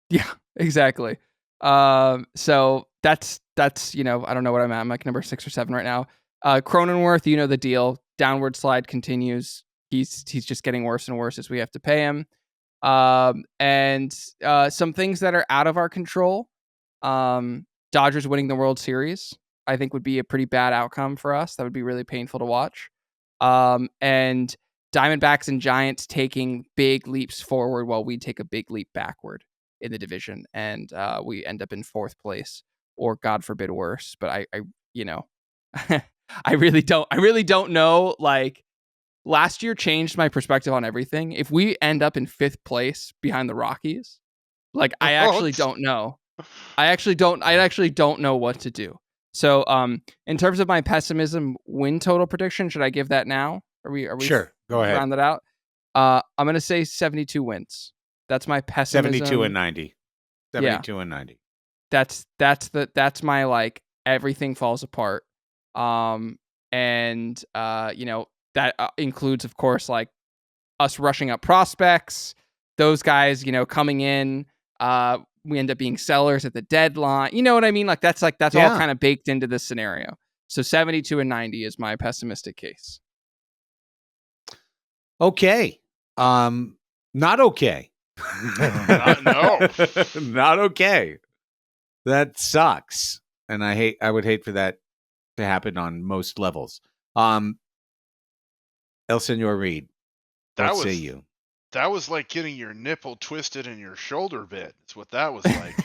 Yeah, exactly. So that's I don't know what I'm at. I'm like number 6 or 7 right now. Cronenworth, the deal. Downward slide continues. He's just getting worse and worse as we have to pay him. And some things that are out of our control. Dodgers winning the World Series, I think, would be a pretty bad outcome for us. That would be really painful to watch. And Diamondbacks and Giants taking big leaps forward while we take a big leap backward in the division, and we end up in 4th place, or God forbid worse. But I I really don't know. Like, last year changed my perspective on everything. If we end up in 5th place behind the Rockies, like, I actually don't know. I actually don't know what to do. So, in terms of my pessimism win total prediction, should I give that now? Are we sure? Go ahead. Round that out. I'm gonna say 72 wins. That's my pessimism. 72 and 90. 72 and 90. That's my, like, everything falls apart. And that includes, of course, like, us rushing up prospects, those guys, coming in. We end up being sellers at the deadline. You know what I mean? Like, that's all kind of baked into this scenario. So 72 and 90 is my pessimistic case. Okay. Not okay. No. Not okay. That sucks. And I would hate for that to happen on most levels. El Senor Reed, what say you? That was like getting your nipple twisted and your shoulder bit. That's what that was like.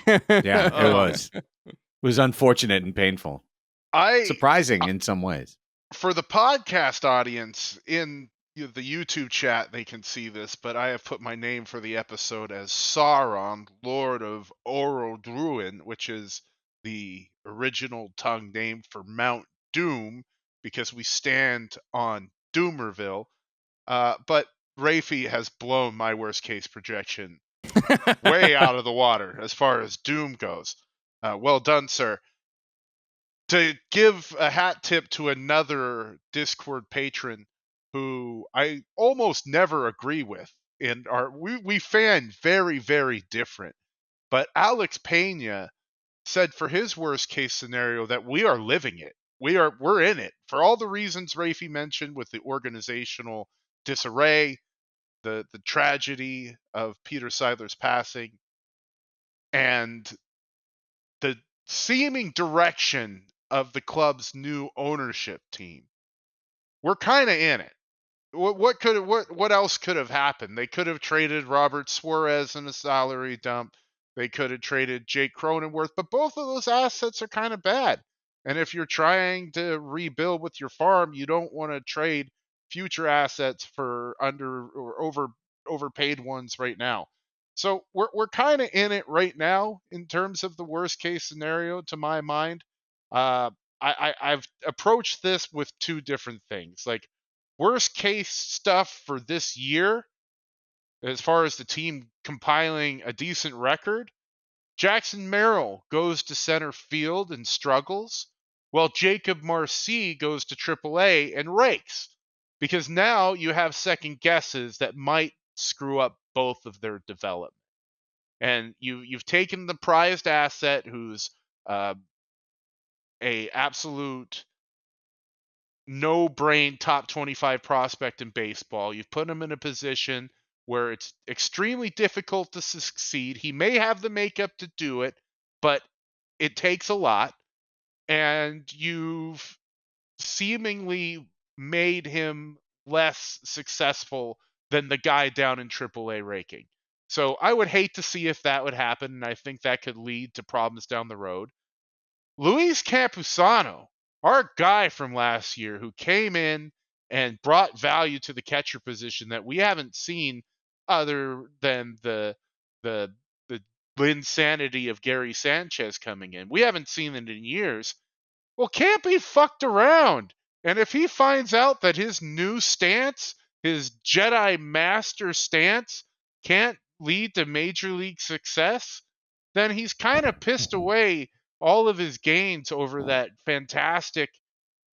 Yeah, it was. It was unfortunate and painful. Surprising in some ways. For the podcast audience in the YouTube chat, they can see this, but I have put my name for the episode as Sauron, Lord of Orodruin, which is the original tongue name for Mount Doom, because we stand on Doomerville. But Raphie has blown my worst case projection way out of the water as far as Doom goes. Well done, sir. To give a hat tip to another Discord patron who I almost never agree with, and we fan very, very different. But Alex Pena said for his worst case scenario that we are living it. We're in it for all the reasons Raphie mentioned, with the organizational disarray, the tragedy of Peter Seidler's passing, and the seeming direction of the club's new ownership team. We're kind of in it. What else could have happened? They could have traded Robert Suarez in a salary dump. They could have traded Jake Cronenworth, but both of those assets are kind of bad. And if you're trying to rebuild with your farm, you don't want to trade future assets for under or overpaid ones right now. So we're kind of in it right now in terms of the worst case scenario, to my mind. I've approached this with two different things. Like, worst case stuff for this year, as far as the team compiling a decent record, Jackson Merrill goes to center field and struggles, while Jacob Marcy goes to AAA and rakes. Because now you have second guesses that might screw up both of their development. And you've taken the prized asset who's a absolute no-brain top 25 prospect in baseball. You've put him in a position where it's extremely difficult to succeed. He may have the makeup to do it, but it takes a lot. And you've seemingly made him less successful than the guy down in AAA raking. So I would hate to see if that would happen, and I think that could lead to problems down the road. Luis Campusano, our guy from last year who came in and brought value to the catcher position that we haven't seen other than the insanity of Gary Sanchez coming in. We haven't seen it in years. Well, Campy fucked around. And if he finds out that his new stance, his Jedi Master stance, can't lead to major league success, then he's kind of pissed away all of his gains over that fantastic,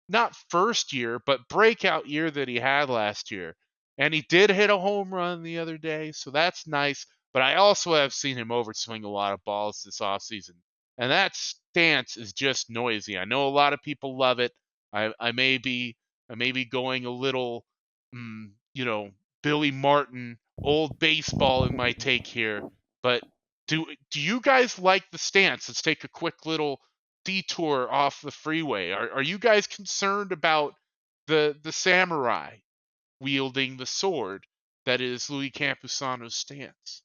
not first year, but breakout year that he had last year. And he did hit a home run the other day, so that's nice. But I also have seen him overswing a lot of balls this offseason. And that stance is just noisy. I know a lot of people love it. I may be going a little, Billy Martin, old baseball in my take here. But do you guys like the stance? Let's take a quick little detour off the freeway. Are you guys concerned about the samurai wielding the sword that is Louis Campusano's stance?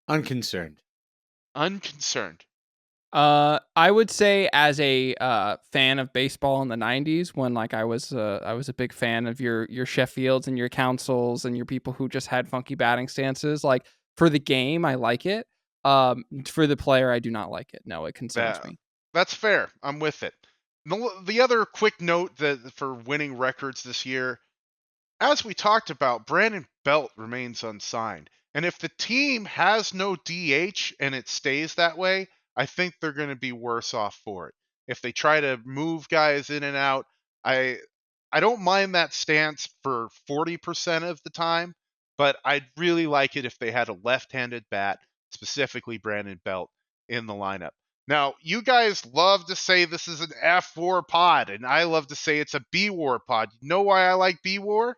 Unconcerned. Unconcerned. I would say, as a fan of baseball in the '90s, when I was a big fan of your Sheffields and your Councils and your people who just had funky batting stances. Like, for the game, I like it. For the player, I do not like it. No, it concerns me. That's fair. I'm with it. The other quick note that for winning records this year, as we talked about, Brandon Belt remains unsigned. And if the team has no DH and it stays that way, I think they're going to be worse off for it. If they try to move guys in and out, I don't mind that stance for 40% of the time, but I'd really like it if they had a left-handed bat, specifically Brandon Belt, in the lineup. Now, you guys love to say this is an F War pod, and I love to say it's a B War pod. You know why I like B War?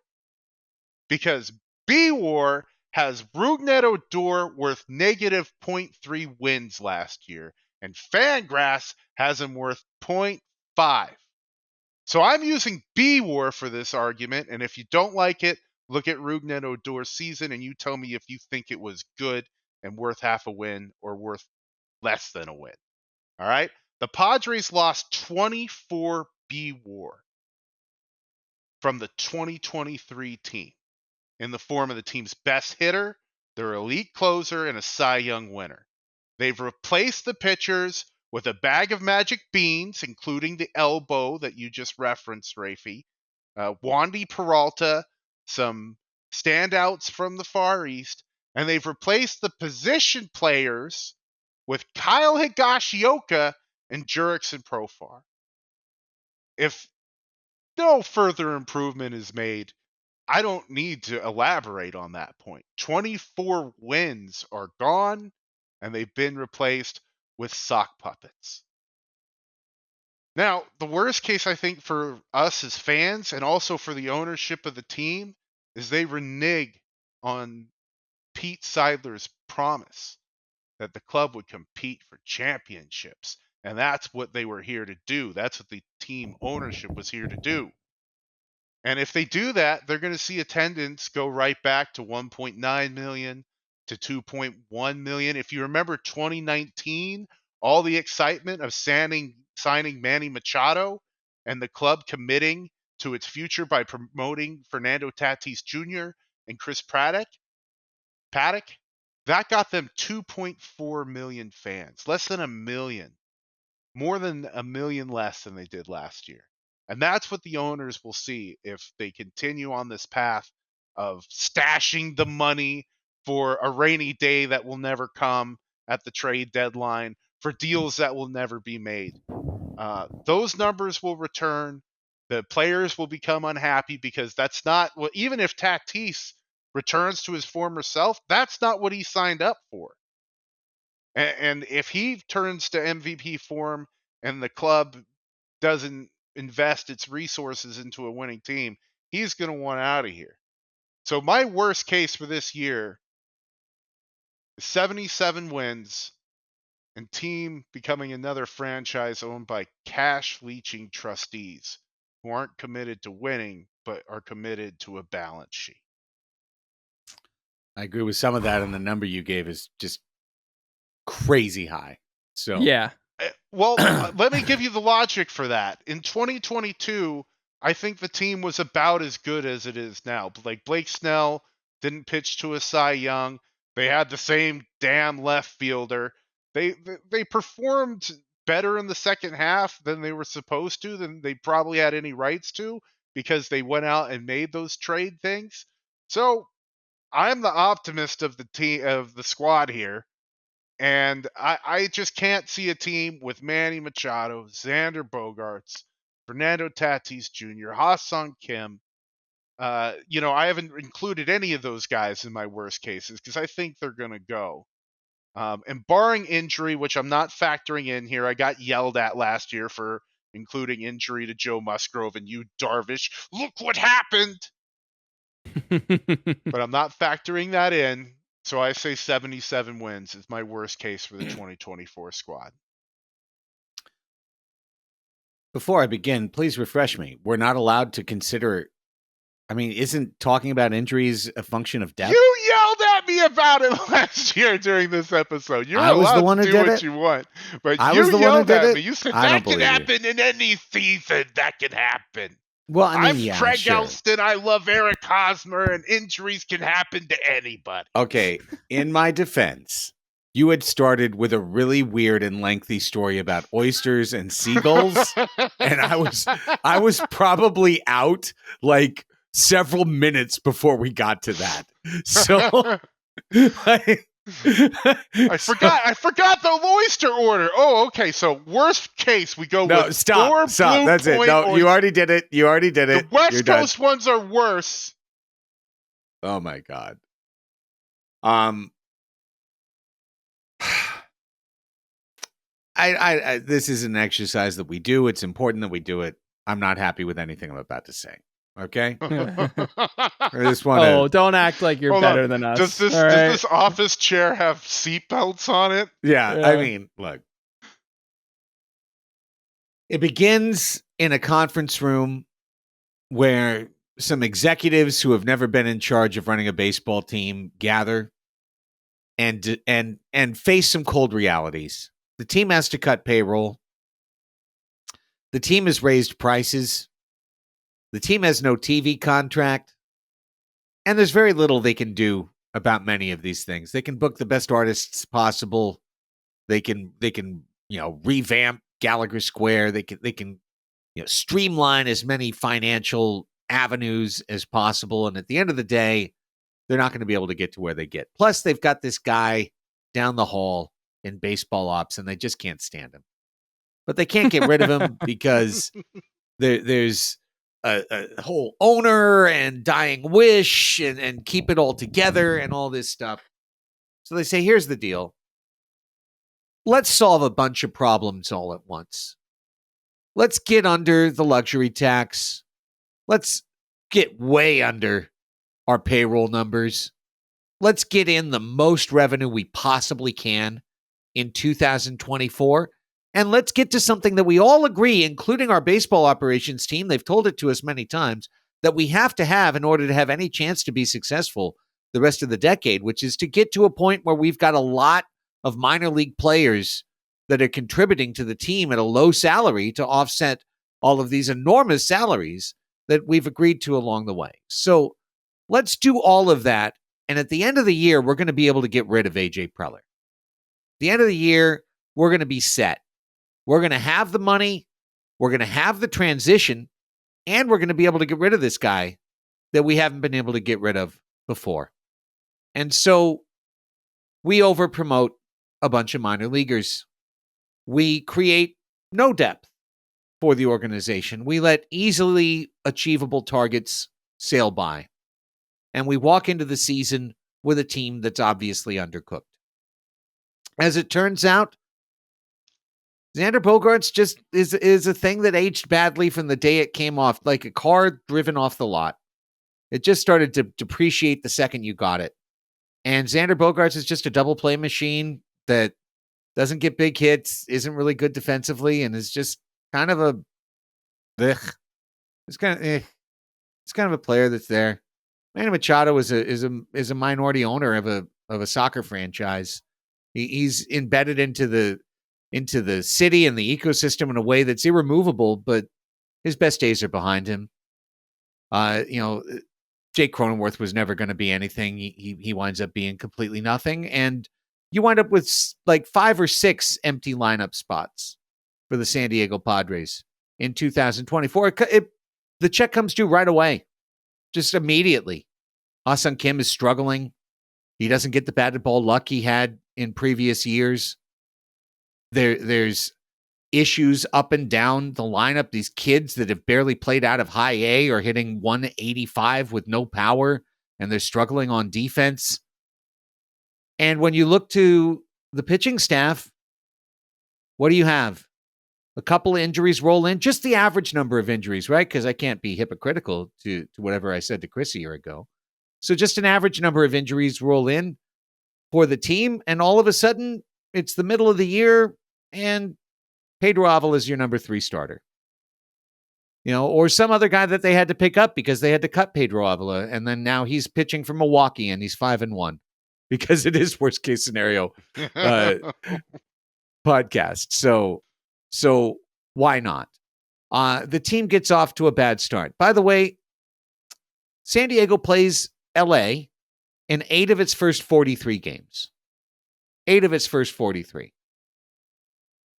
Because B War has Rougned Odor worth negative 0.3 wins last year, and Fangraphs has him worth 0.5. So I'm using B War for this argument, and if you don't like it, look at Rougned Odor's season and you tell me if you think it was good and worth half a win or worth less than a win. All right? The Padres lost 24 B War from the 2023 team in the form of the team's best hitter, their elite closer, and a Cy Young winner. They've replaced the pitchers with a bag of magic beans, including the elbow that you just referenced, Raphie, Wandy Peralta, some standouts from the Far East, and they've replaced the position players with Kyle Higashioka and Jurickson Profar. If no further improvement is made, I don't need to elaborate on that point. 24 wins are gone, and they've been replaced with sock puppets. Now, the worst case, I think, for us as fans and also for the ownership of the team is they renege on Pete Seidler's promise that the club would compete for championships. And that's what they were here to do. That's what the team ownership was here to do. And if they do that, they're going to see attendance go right back to 1.9 million to 2.1 million. If you remember 2019, all the excitement of signing Manny Machado and the club committing to its future by promoting Fernando Tatis Jr. and Chris Paddock, that got them 2.4 million fans, less than a million, more than a million less than they did last year. And that's what the owners will see if they continue on this path of stashing the money for a rainy day that will never come at the trade deadline, for deals that will never be made. Those numbers will return. The players will become unhappy because that's not what, even if Tatis returns to his former self, that's not what he signed up for. And if he turns to MVP form and the club doesn't invest its resources into a winning team, he's going to want out of here. So my worst case for this year is 77 wins and team becoming another franchise owned by cash leeching trustees who aren't committed to winning but are committed to a balance sheet. I agree with some of that, and the number you gave is just crazy high. So yeah. Well, let me give you the logic for that. In 2022, I think the team was about as good as it is now. Like, Blake Snell didn't pitch to a Cy Young. They had the same damn left fielder. They performed better in the second half than they were supposed to, than they probably had any rights to, because they went out and made those trade things. So I'm the optimist of the team, of the squad here. And I just can't see a team with Manny Machado, Xander Bogaerts, Fernando Tatis Jr., Ha-Seong Kim. I haven't included any of those guys in my worst cases because I think they're going to go. And barring injury, which I'm not factoring in here, I got yelled at last year for including injury to Joe Musgrove and you, Darvish. Look what happened! But I'm not factoring that in. So I say 77 wins is my worst case for the 2024 squad. Before I begin, please refresh me. We're not allowed to consider. I mean, isn't talking about injuries a function of depth? You yelled at me about it last year during this episode. You're allowed to do what you want, but you yelled at me. You said that can happen in any season. That can happen. Well, I mean, I'm Craig Elsten. I love Eric Hosmer, and injuries can happen to anybody. Okay, in my defense, you had started with a really weird and lengthy story about oysters and seagulls, and I was probably out like several minutes before we got to that. So I forgot the oyster order. Oh, okay. So worst case, we go with stop. That's it. No, oyster. You already did it. The West Coast ones are worse. Oh my God. This is an exercise that we do. It's important that we do it. I'm not happy with anything I'm about to say. Okay? I just want to. Don't act like you're Hold better on. than us. Does this all right? does this office chair have seatbelts on it? Yeah, Yeah. I mean, look. It begins in a conference room where some executives who have never been in charge of running a baseball team gather and face some cold realities. The team has to cut payroll. The team has raised prices. The team has no TV contract. And there's very little they can do about many of these things. They can book the best artists possible. They can revamp Gallagher Square. They can streamline as many financial avenues as possible. And at the end of the day, they're not going to be able to get to where they get. Plus, they've got this guy down the hall in baseball ops, and they just can't stand him. But they can't get rid of him because there's a whole owner and dying wish and keep it all together and all this stuff. So they say, here's the deal. Let's solve a bunch of problems all at once. Let's get under the luxury tax. Let's get way under our payroll numbers. Let's get in the most revenue we possibly can in 2024. And let's get to something that we all agree, including our baseball operations team. They've told it to us many times that we have to have in order to have any chance to be successful the rest of the decade, which is to get to a point where we've got a lot of minor league players that are contributing to the team at a low salary to offset all of these enormous salaries that we've agreed to along the way. So let's do all of that. And at the end of the year, we're going to be able to get rid of AJ Preller. At the end of the year, we're going to be set. We're going to have the money. We're going to have the transition. And we're going to be able to get rid of this guy that we haven't been able to get rid of before. And so we overpromote a bunch of minor leaguers. We create no depth for the organization. We let easily achievable targets sail by. And we walk into the season with a team that's obviously undercooked. As it turns out, Xander Bogaerts just is a thing that aged badly from the day it came off, like a car driven off the lot. It just started to depreciate the second you got it. And Xander Bogaerts is just a double play machine that doesn't get big hits, isn't really good defensively, and is just kind of a it's kind of a player that's there. Manny Machado is a minority owner of a soccer franchise. He's embedded into the city and the ecosystem in a way that's irremovable, but his best days are behind him. Jake Cronenworth was never going to be anything. He winds up being completely nothing. And you wind up with like 5 or 6 empty lineup spots for the San Diego Padres in 2024. The check comes due right away, just immediately. Ha-Seong Kim is struggling. He doesn't get the batted ball luck he had in previous years. There's issues up and down the lineup. These kids that have barely played out of high A are hitting 185 with no power, and they're struggling on defense. And when you look to the pitching staff, what do you have? A couple of injuries roll in, just the average number of injuries, right? Because I can't be hypocritical to whatever I said to Chris a year ago. So just an average number of injuries roll in for the team, and all of a sudden, it's the middle of the year, and Pedro Avila is your number 3 starter. Or some other guy that they had to pick up because they had to cut Pedro Avila, and then now he's pitching for Milwaukee, and he's 5-1 because it is worst case scenario podcast. So why not? The team gets off to a bad start. By the way, San Diego plays LA in 8 of its first 43 games. 8 of its first 43.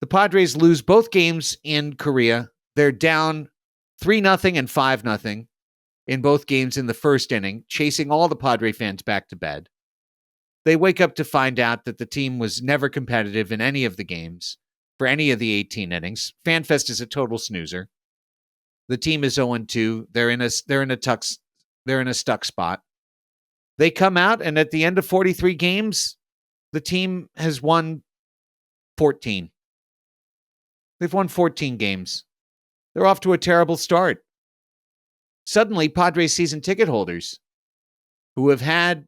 The Padres lose both games in Korea. They're down 3-0 and 5-0 in both games in the first inning, chasing all the Padre fans back to bed. They wake up to find out that the team was never competitive in any of the games for any of the 18 innings. FanFest is a total snoozer. The team is 0-2. They're in a stuck spot. They come out, and at the end of 43 games, the team has won 14. They've won 14 games. They're off to a terrible start. Suddenly, Padres season ticket holders who have had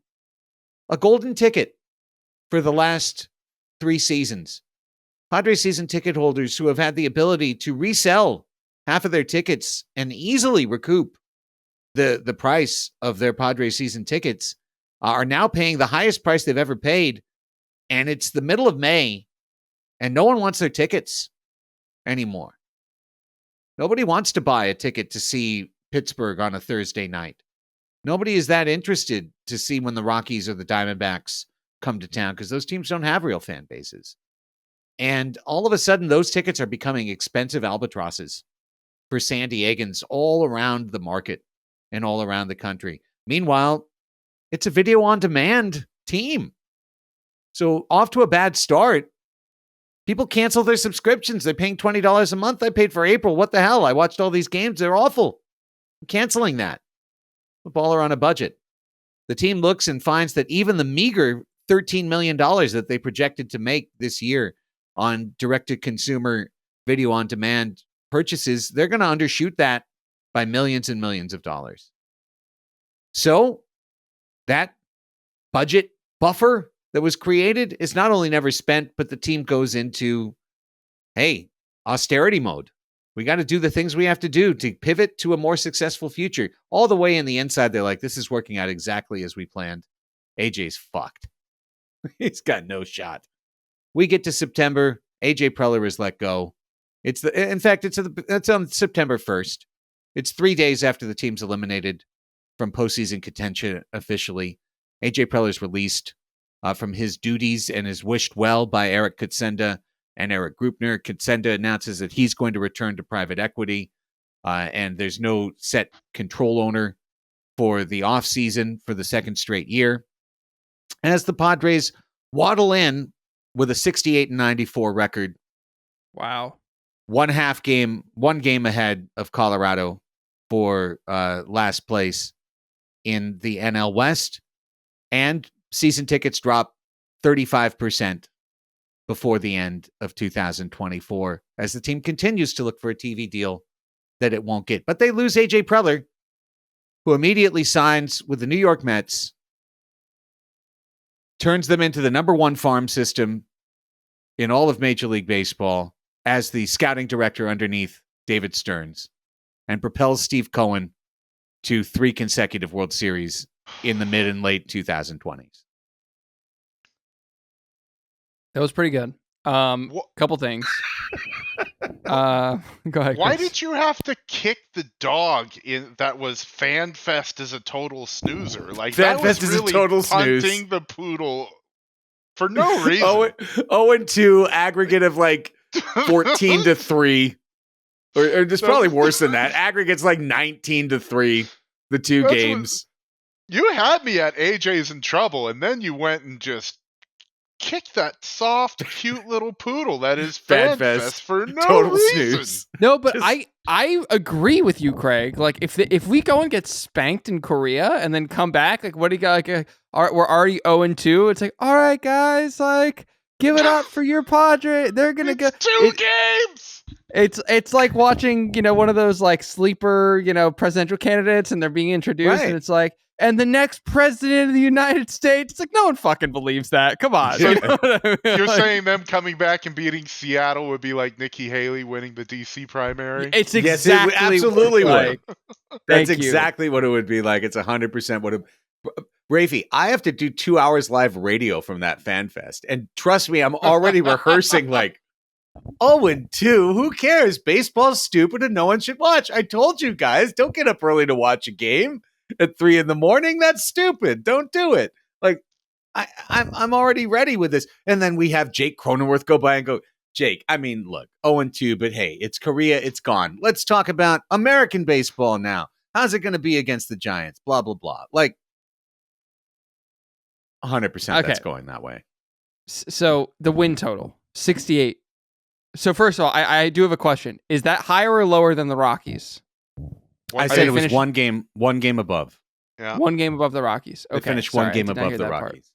a golden ticket for the last 3 seasons, Padres season ticket holders who have had the ability to resell half of their tickets and easily recoup the price of their Padres season tickets, are now paying the highest price they've ever paid. And it's the middle of May, and no one wants their tickets anymore. Nobody wants to buy a ticket to see Pittsburgh on a Thursday night. Nobody is that interested to see when the Rockies or the Diamondbacks come to town because those teams don't have real fan bases. And all of a sudden, those tickets are becoming expensive albatrosses for San Diegans all around the market and all around the country. Meanwhile, it's a video on demand team. So off to a bad start. People cancel their subscriptions. They're paying $20 a month. I paid for April. What the hell? I watched all these games. They're awful. I'm canceling that. Football are on a budget. The team looks and finds that even the meager $13 million that they projected to make this year on direct-to-consumer video on demand purchases, they're going to undershoot that by millions and millions of dollars. So that budget buffer that was created is not only never spent, but the team goes into, hey, austerity mode. We got to do the things we have to do to pivot to a more successful future. All the way in the inside, they're like, this is working out exactly as we planned. AJ's fucked. He's got no shot. We get to September. AJ Preller is let go. It's on September 1st. It's 3 days after the team's eliminated from postseason contention officially. AJ Preller's released from his duties and is wished well by Eric Kutsenda and Eric Grupner. Kutsenda announces that he's going to return to private equity, and there's no set control owner for the offseason for the second straight year. As the Padres waddle in with a 68-94 record. Wow. One game ahead of Colorado for last place in the NL West. And season tickets drop 35% before the end of 2024 as the team continues to look for a TV deal that it won't get. But they lose AJ Preller, who immediately signs with the New York Mets, turns them into the number one farm system in all of Major League Baseball as the scouting director underneath David Stearns, and propels Steve Cohen to 3 consecutive World Series in the mid and late 2020s. That was pretty good. Couple things. Go ahead. Why Chris. did you have to kick the dog that was FanFest as a total snoozer? Like that was FanFest is really a total snooze. punting the poodle for no reason. 0-2 aggregate of like 14-3, or it's probably worse than that. Aggregate's like 19-3. The two That's games. You had me at AJ's in trouble, and then you went and just kicked that soft, cute little poodle that is FanFest for no total reason. snooze. No, but I agree with you, Craig. Like if we go and get spanked in Korea and then come back, like what do you got? Like we're already 0-2. It's like, all right, guys, like give it up for your Padre. They're gonna go 2 games. It's like watching, one of those like sleeper, presidential candidates, and they're being introduced, Right. and it's like, and the next president of the United States. It's like no one fucking believes that. Come on. So You know what I mean? You're Like, saying them coming back and beating Seattle would be like Nikki Haley winning the DC primary? it's Yes, exactly it absolutely like, would. That's Thank you. exactly what it would be like. It's 100% what it. Raphie, I have to do 2 hours live radio from that FanFest, and trust me, I'm already rehearsing like 0-2. Who cares? Baseball's stupid and no one should watch. I told you guys, don't get up early to watch a game at 3 a.m. That's stupid. Don't do it. Like I'm already ready with this. And then we have Jake Cronenworth go by and go, Jake, I mean, look, 0-2, but hey, it's Korea. It's gone. Let's talk about American baseball now. How's it going to be against the Giants? Blah, blah, blah. Like 100% Okay. that's going that way. So the win total 68. So first of all, I do have a question. Is that higher or lower than the Rockies? I What- said it was finished- one game above. Yeah. One game above the Rockies. They Okay, finished sorry, one I game did not above hear the that part. Rockies.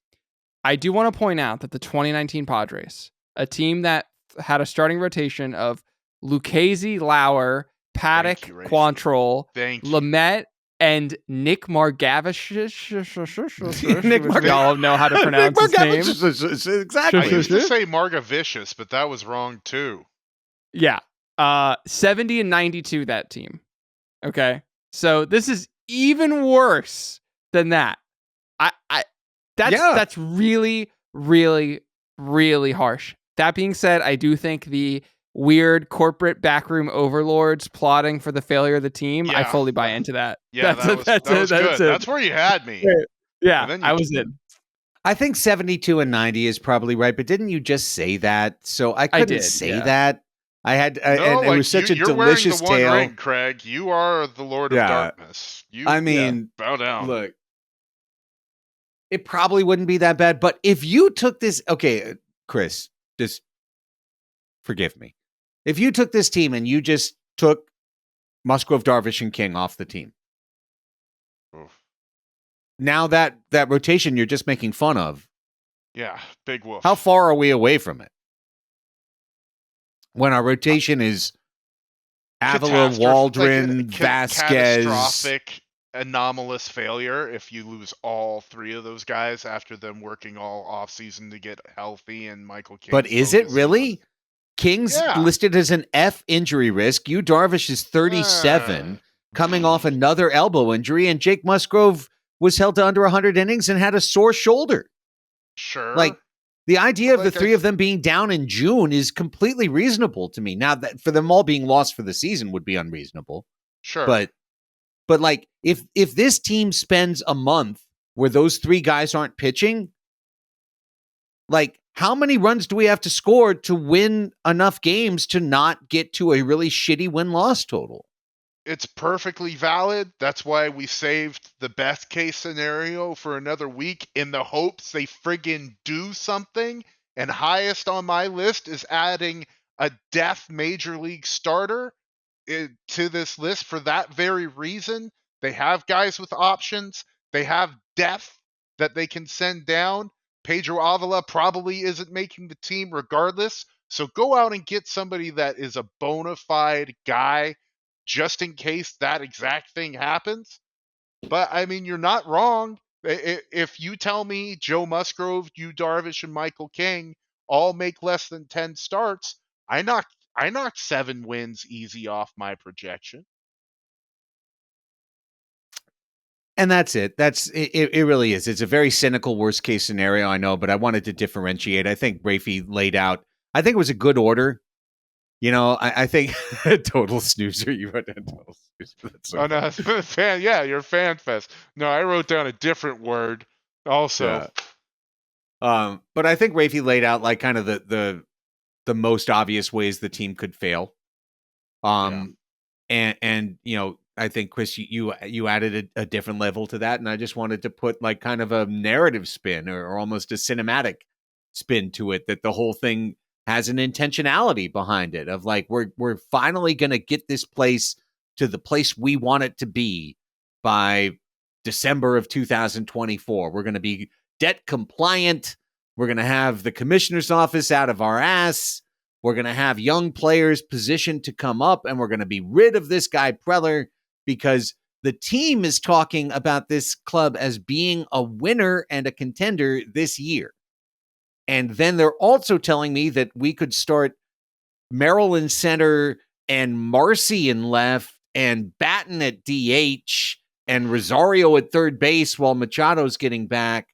I do want to point out that the 2019 Padres, a team that had a starting rotation of Lucchese, Lauer, Paddock, you, Raphie. Quantrill, Thank you. Lamette, and Nick Margavish. Nick which we all know how to pronounce his name. Exactly. I used to say Margavicious, but that was wrong too. Yeah. 70 and 92, that team. Okay. So this is even worse than that. That's really, really, really harsh. That being said, I do think the weird corporate backroom overlords plotting for the failure of the team, I fully buy into that. Yeah, that was good. That's where you had me. Yeah, I was in. I think 72 and 90 is probably right, but didn't you just say that? So I couldn't say that. I had, and it was such a delicious tale. You're wearing the one ring, Craig. You are the Lord of Darkness. Bow down. Look, it probably wouldn't be that bad, but if you took this, okay, Chris, just forgive me. If you took this team and you just took Musgrove, Darvish, and King off the team, now that rotation you're just making fun of. Yeah, big wolf. How far are we away from it? When our rotation is Avila, Waldron, Vasquez. Catastrophic, anomalous failure if you lose all three of those guys after them working all offseason to get healthy and Michael King. But is it really? King's listed as an F injury risk. Yu Darvish is 37, coming off another elbow injury, and Jake Musgrove was held to under 100 innings and had a sore shoulder. Sure. Like, the idea of the three of them being down in June is completely reasonable to me. Now, that for them all being lost for the season would be unreasonable. Sure. But like, if this team spends a month where those three guys aren't pitching, like, how many runs do we have to score to win enough games to not get to a really shitty win-loss total? It's perfectly valid. That's why we saved the best case scenario for another week in the hopes they friggin' do something. And highest on my list is adding a death major league starter to this list for that very reason. They have guys with options. They have depth that they can send down. Pedro Avila probably isn't making the team regardless. So go out and get somebody that is a bona fide guy just in case that exact thing happens. But, I mean, you're not wrong. If you tell me Joe Musgrove, Yu Darvish, and Michael King all make less than 10 starts, I knocked 7 wins easy off my projection. And that's it. It really is. It's a very cynical worst case scenario, I know, but I wanted to differentiate. I think Raphie laid out, I think it was a good order. You know, I think total snoozer. You wrote down total snoozer. So no, fan. Yeah, you're fan fest. No, I wrote down a different word also. Yeah. But I think Raphie laid out like kind of the most obvious ways the team could fail. And you know, I think Chris, you added a different level to that, and I just wanted to put like kind of a narrative spin or almost a cinematic spin to it, that the whole thing has an intentionality behind it of like, we're finally going to get this place to the place we want it to be by December of 2024. We're going to be debt compliant. We're going to have the commissioner's office out of our ass. We're going to have young players positioned to come up, and we're going to be rid of this guy Preller, because the team is talking about this club as being a winner and a contender this year. And then they're also telling me that we could start Merrill in center and Marcy in left and Batten at DH and Rosario at third base while Machado's getting back.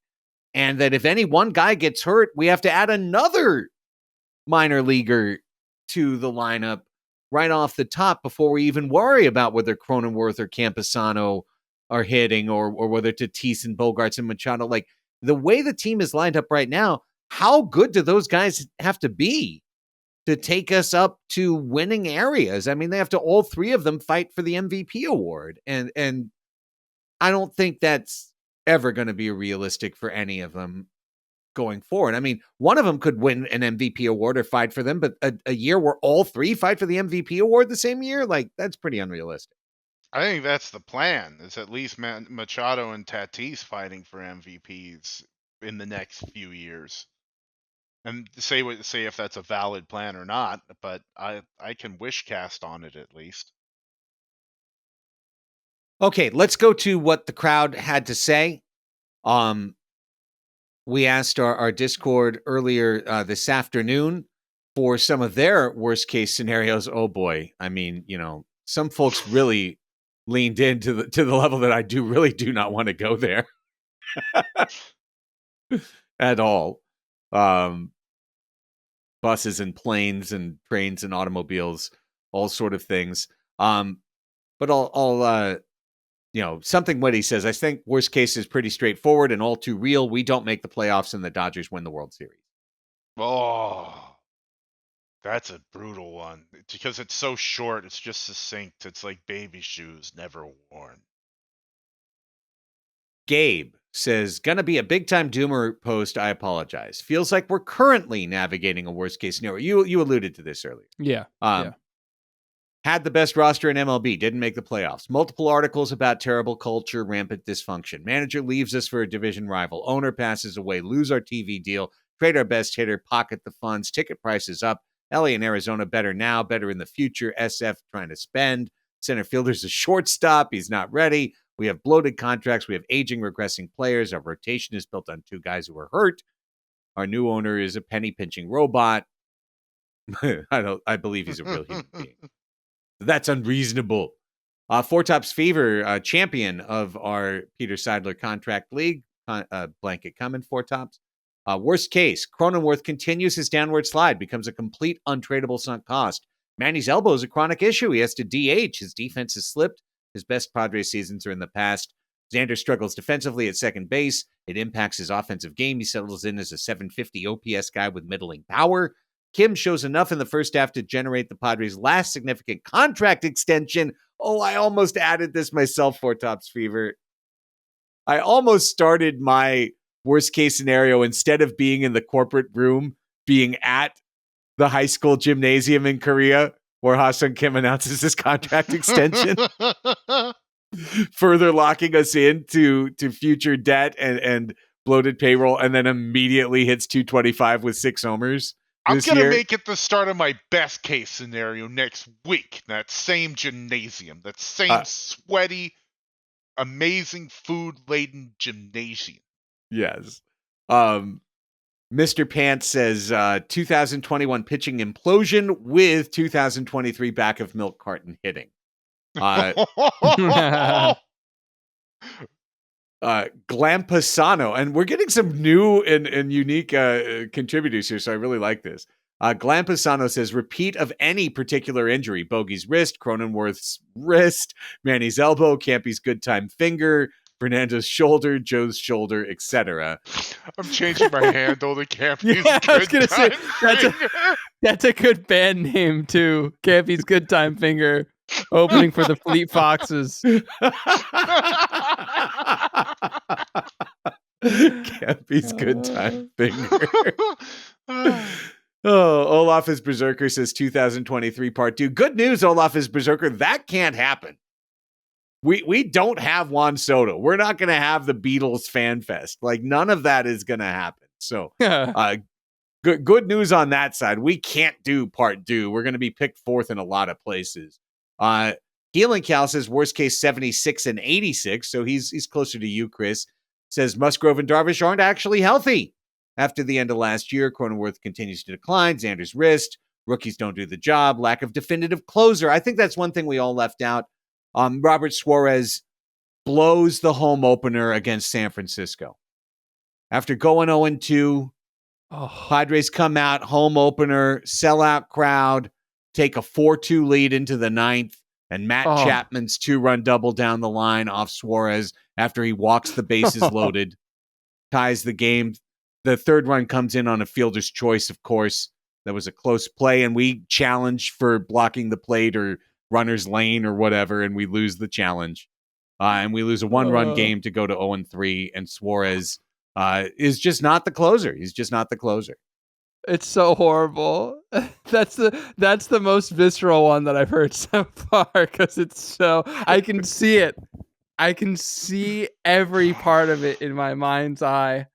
And that if any one guy gets hurt, we have to add another minor leaguer to the lineup right off the top before we even worry about whether Cronenworth or Camposano are hitting or whether Tatis and Bogarts and Machado. Like, the way the team is lined up right now, how good do those guys have to be to take us up to winning areas? I mean, they have to, all three of them, fight for the MVP award. And I don't think that's ever going to be realistic for any of them going forward. I mean, one of them could win an MVP award or fight for them, but a year where all three fight for the MVP award the same year, like, that's pretty unrealistic. I think that's the plan, is at least Machado and Tatis fighting for MVPs in the next few years. And say if that's a valid plan or not, but I can wish cast on it at least. Okay, let's go to what the crowd had to say. We asked our Discord earlier this afternoon for some of their worst case scenarios. Oh boy, I mean, some folks really leaned into the level that I really do not want to go there at all. Buses and planes and trains and automobiles, all sort of things. But I'll something what he says, I think worst case is pretty straightforward and all too real. We don't make the playoffs and the Dodgers win the World Series. Oh, that's a brutal one because it's so short. It's just succinct. It's like baby shoes, never worn. Gabe says, gonna be a big time doomer post. I apologize. Feels like we're currently navigating a worst case scenario. You alluded to this earlier. Yeah. Had the best roster in MLB, didn't make the playoffs. Multiple articles about terrible culture, rampant dysfunction. Manager leaves us for a division rival. Owner passes away, lose our TV deal, trade our best hitter, pocket the funds, ticket prices up. LA and Arizona better now, better in the future. SF trying to spend. Center fielder's a shortstop. He's not ready. We have bloated contracts. We have aging, regressing players. Our rotation is built on 2 guys who are hurt. Our new owner is a penny pinching robot. I believe he's a real human being. That's unreasonable. Four Tops Fever, champion of our Peter Seidler contract league, blanket coming, Four Tops. Worst case, Cronenworth continues his downward slide, becomes a complete untradeable sunk cost. Manny's elbow is a chronic issue. He has to DH. His defense has slipped. His best Padres seasons are in the past. Xander struggles defensively at second base. It impacts his offensive game. He settles in as a 750 OPS guy with middling power. Kim shows enough in the first half to generate the Padres' last significant contract extension. Oh, I almost added this myself, Four Tops Fever. I almost started my worst case scenario, instead of being in the corporate room, being at the high school gymnasium in Korea, where Ha-Sung Kim announces his contract extension, further locking us into future debt and bloated payroll, and then immediately hits 225 with 6 homers. I'm going to make it the start of my best case scenario next week. That same gymnasium, that same sweaty, amazing food-laden gymnasium. Yes. Mr. Pants says 2021 pitching implosion with 2023 back of milk carton hitting. Glampasano, and we're getting some new and unique contributors here, so I really like this. Glampasano says, repeat of any particular injury: Bogey's wrist, Cronenworth's wrist, Manny's elbow, Campy's good time finger, Fernando's shoulder, Joe's shoulder, etc. I'm changing my handle to Campy's I was good gonna time say finger. that's a good band name too. Campy's good time finger, opening for the Fleet Foxes. Campy's good time finger. Olaf is Berserker says 2023 part 2. Good news, Olaf is Berserker. That can't happen. We don't have Juan Soto. We're not going to have the Beatles fan fest. Like, none of that is going to happen. So good news on that side. We can't do part 2. We're going to be picked 4th in a lot of places. Healing Cal says worst case 76 and 86. So he's closer to you, Chris. Says Musgrove and Darvish aren't actually healthy. After the end of last year, Cronenworth continues to decline. Xander's wrist. Rookies don't do the job. Lack of definitive closer. I think that's one thing we all left out. Robert Suarez blows the home opener against San Francisco. After going 0-2, Padres come out, home opener, sellout crowd, take a 4-2 lead into the 9th, and Matt Chapman's 2-run double down the line off Suarez after he walks the bases loaded, ties the game. The 3rd run comes in on a fielder's choice, of course. That was a close play, and we challenge for blocking the plate or runner's lane or whatever, and we lose the challenge. And we lose a 1-run game to go to 0-3, and Suarez is just not the closer. He's just not the closer. It's so horrible. That's the most visceral one that I've heard so far, because it's so, I can see it. I can see every part of it in my mind's eye.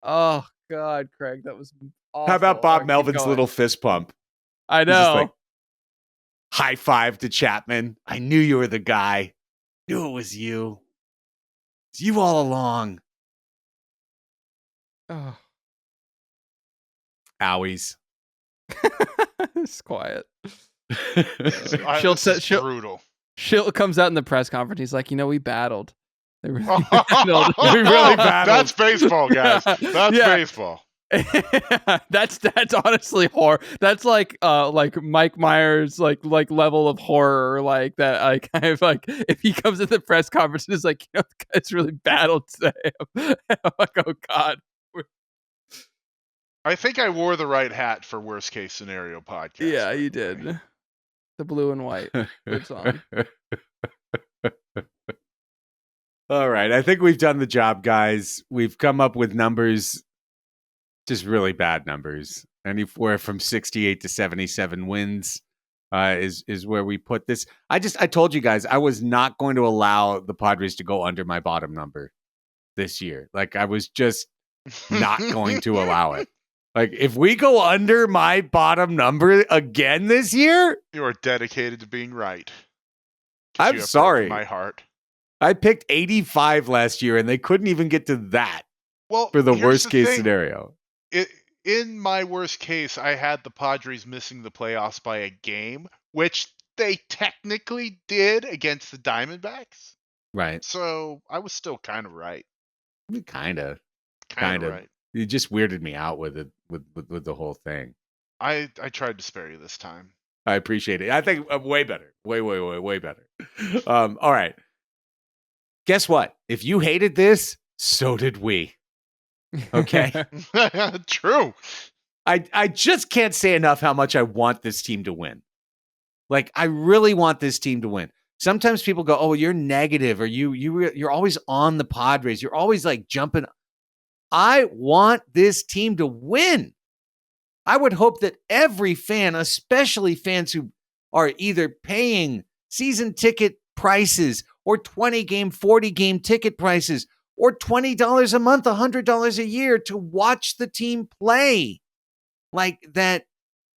Oh God, Craig, that was awful. How about Bob Keep Melvin's going. little fist pump? I He's just know. like, high five to Chapman. I knew you were the guy. Knew it was you. It's you all along. Oh. Owies. It's quiet. This is brutal. Schilt comes out in the press conference. He's like, we battled. They really battled. We really battled. That's baseball, guys. That's baseball. that's honestly horror. That's like Mike Myers like level of horror, like that. Like kind of like if he comes at the press conference and is like, the guys really battled today. I'm like, oh god. I think I wore the right hat for worst case scenario podcast. Yeah, you did. The blue and white. Good song. All right. I think we've done the job, guys. We've come up with numbers, just really bad numbers. Anywhere from 68 to 77 wins is where we put this. I told you guys I was not going to allow the Padres to go under my bottom number this year. Like I was just not going to allow it. Like if we go under my bottom number again this year, you are dedicated to being right. I'm sorry. My heart. I picked 85 last year, and they couldn't even get to that. Well, for the worst case scenario. In my worst case, I had the Padres missing the playoffs by a game, which they technically did against the Diamondbacks. Right. So I was still kind of right. Kind of right. You just weirded me out with it, with the whole thing. I tried to spare you this time. I appreciate it. I think way better. Way better. All right. Guess what? If you hated this, so did we. Okay. True. I just can't say enough how much I want this team to win. Like, I really want this team to win. Sometimes people go, "Oh, you're negative," or you're always on the Padres. You're always like jumping. I want this team to win. I would hope that every fan, especially fans who are either paying season ticket prices or 20-game, 40-game ticket prices or $20 a month, $100 a year to watch the team play, like that,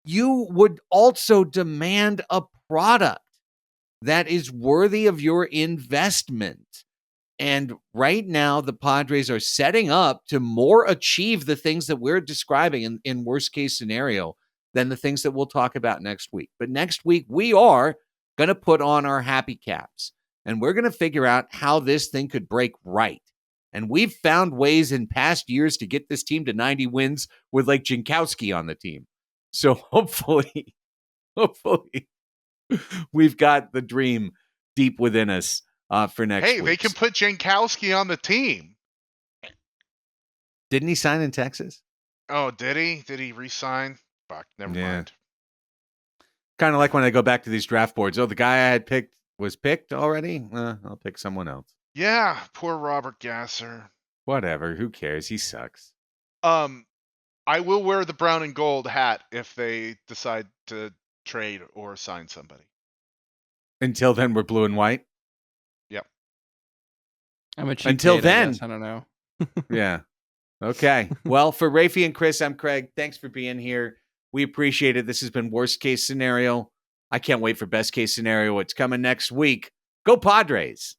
you would also demand a product that is worthy of your investment. And right now, the Padres are setting up to more achieve the things that we're describing in worst case scenario than the things that we'll talk about next week. But next week, we are going to put on our happy caps, and we're going to figure out how this thing could break right. And we've found ways in past years to get this team to 90 wins with like Jankowski on the team. So hopefully, we've got the dream deep within us for next week. Hey, they can put Jankowski on the team. Didn't he sign in Texas? Oh, did he? Did he re-sign? Fuck, never mind. Kind of like when I go back to these draft boards. Oh, the guy I had picked was picked already? I'll pick someone else. Yeah, poor Robert Gasser. Whatever, who cares? He sucks. I will wear the brown and gold hat if they decide to trade or sign somebody. Until then, we're blue and white? Yep. I'm a cheap Until date, then. I don't know. Yeah. Okay. Well, for Raphie and Chris, I'm Craig. Thanks for being here. We appreciate it. This has been worst case scenario. I can't wait for best case scenario. It's coming next week. Go Padres.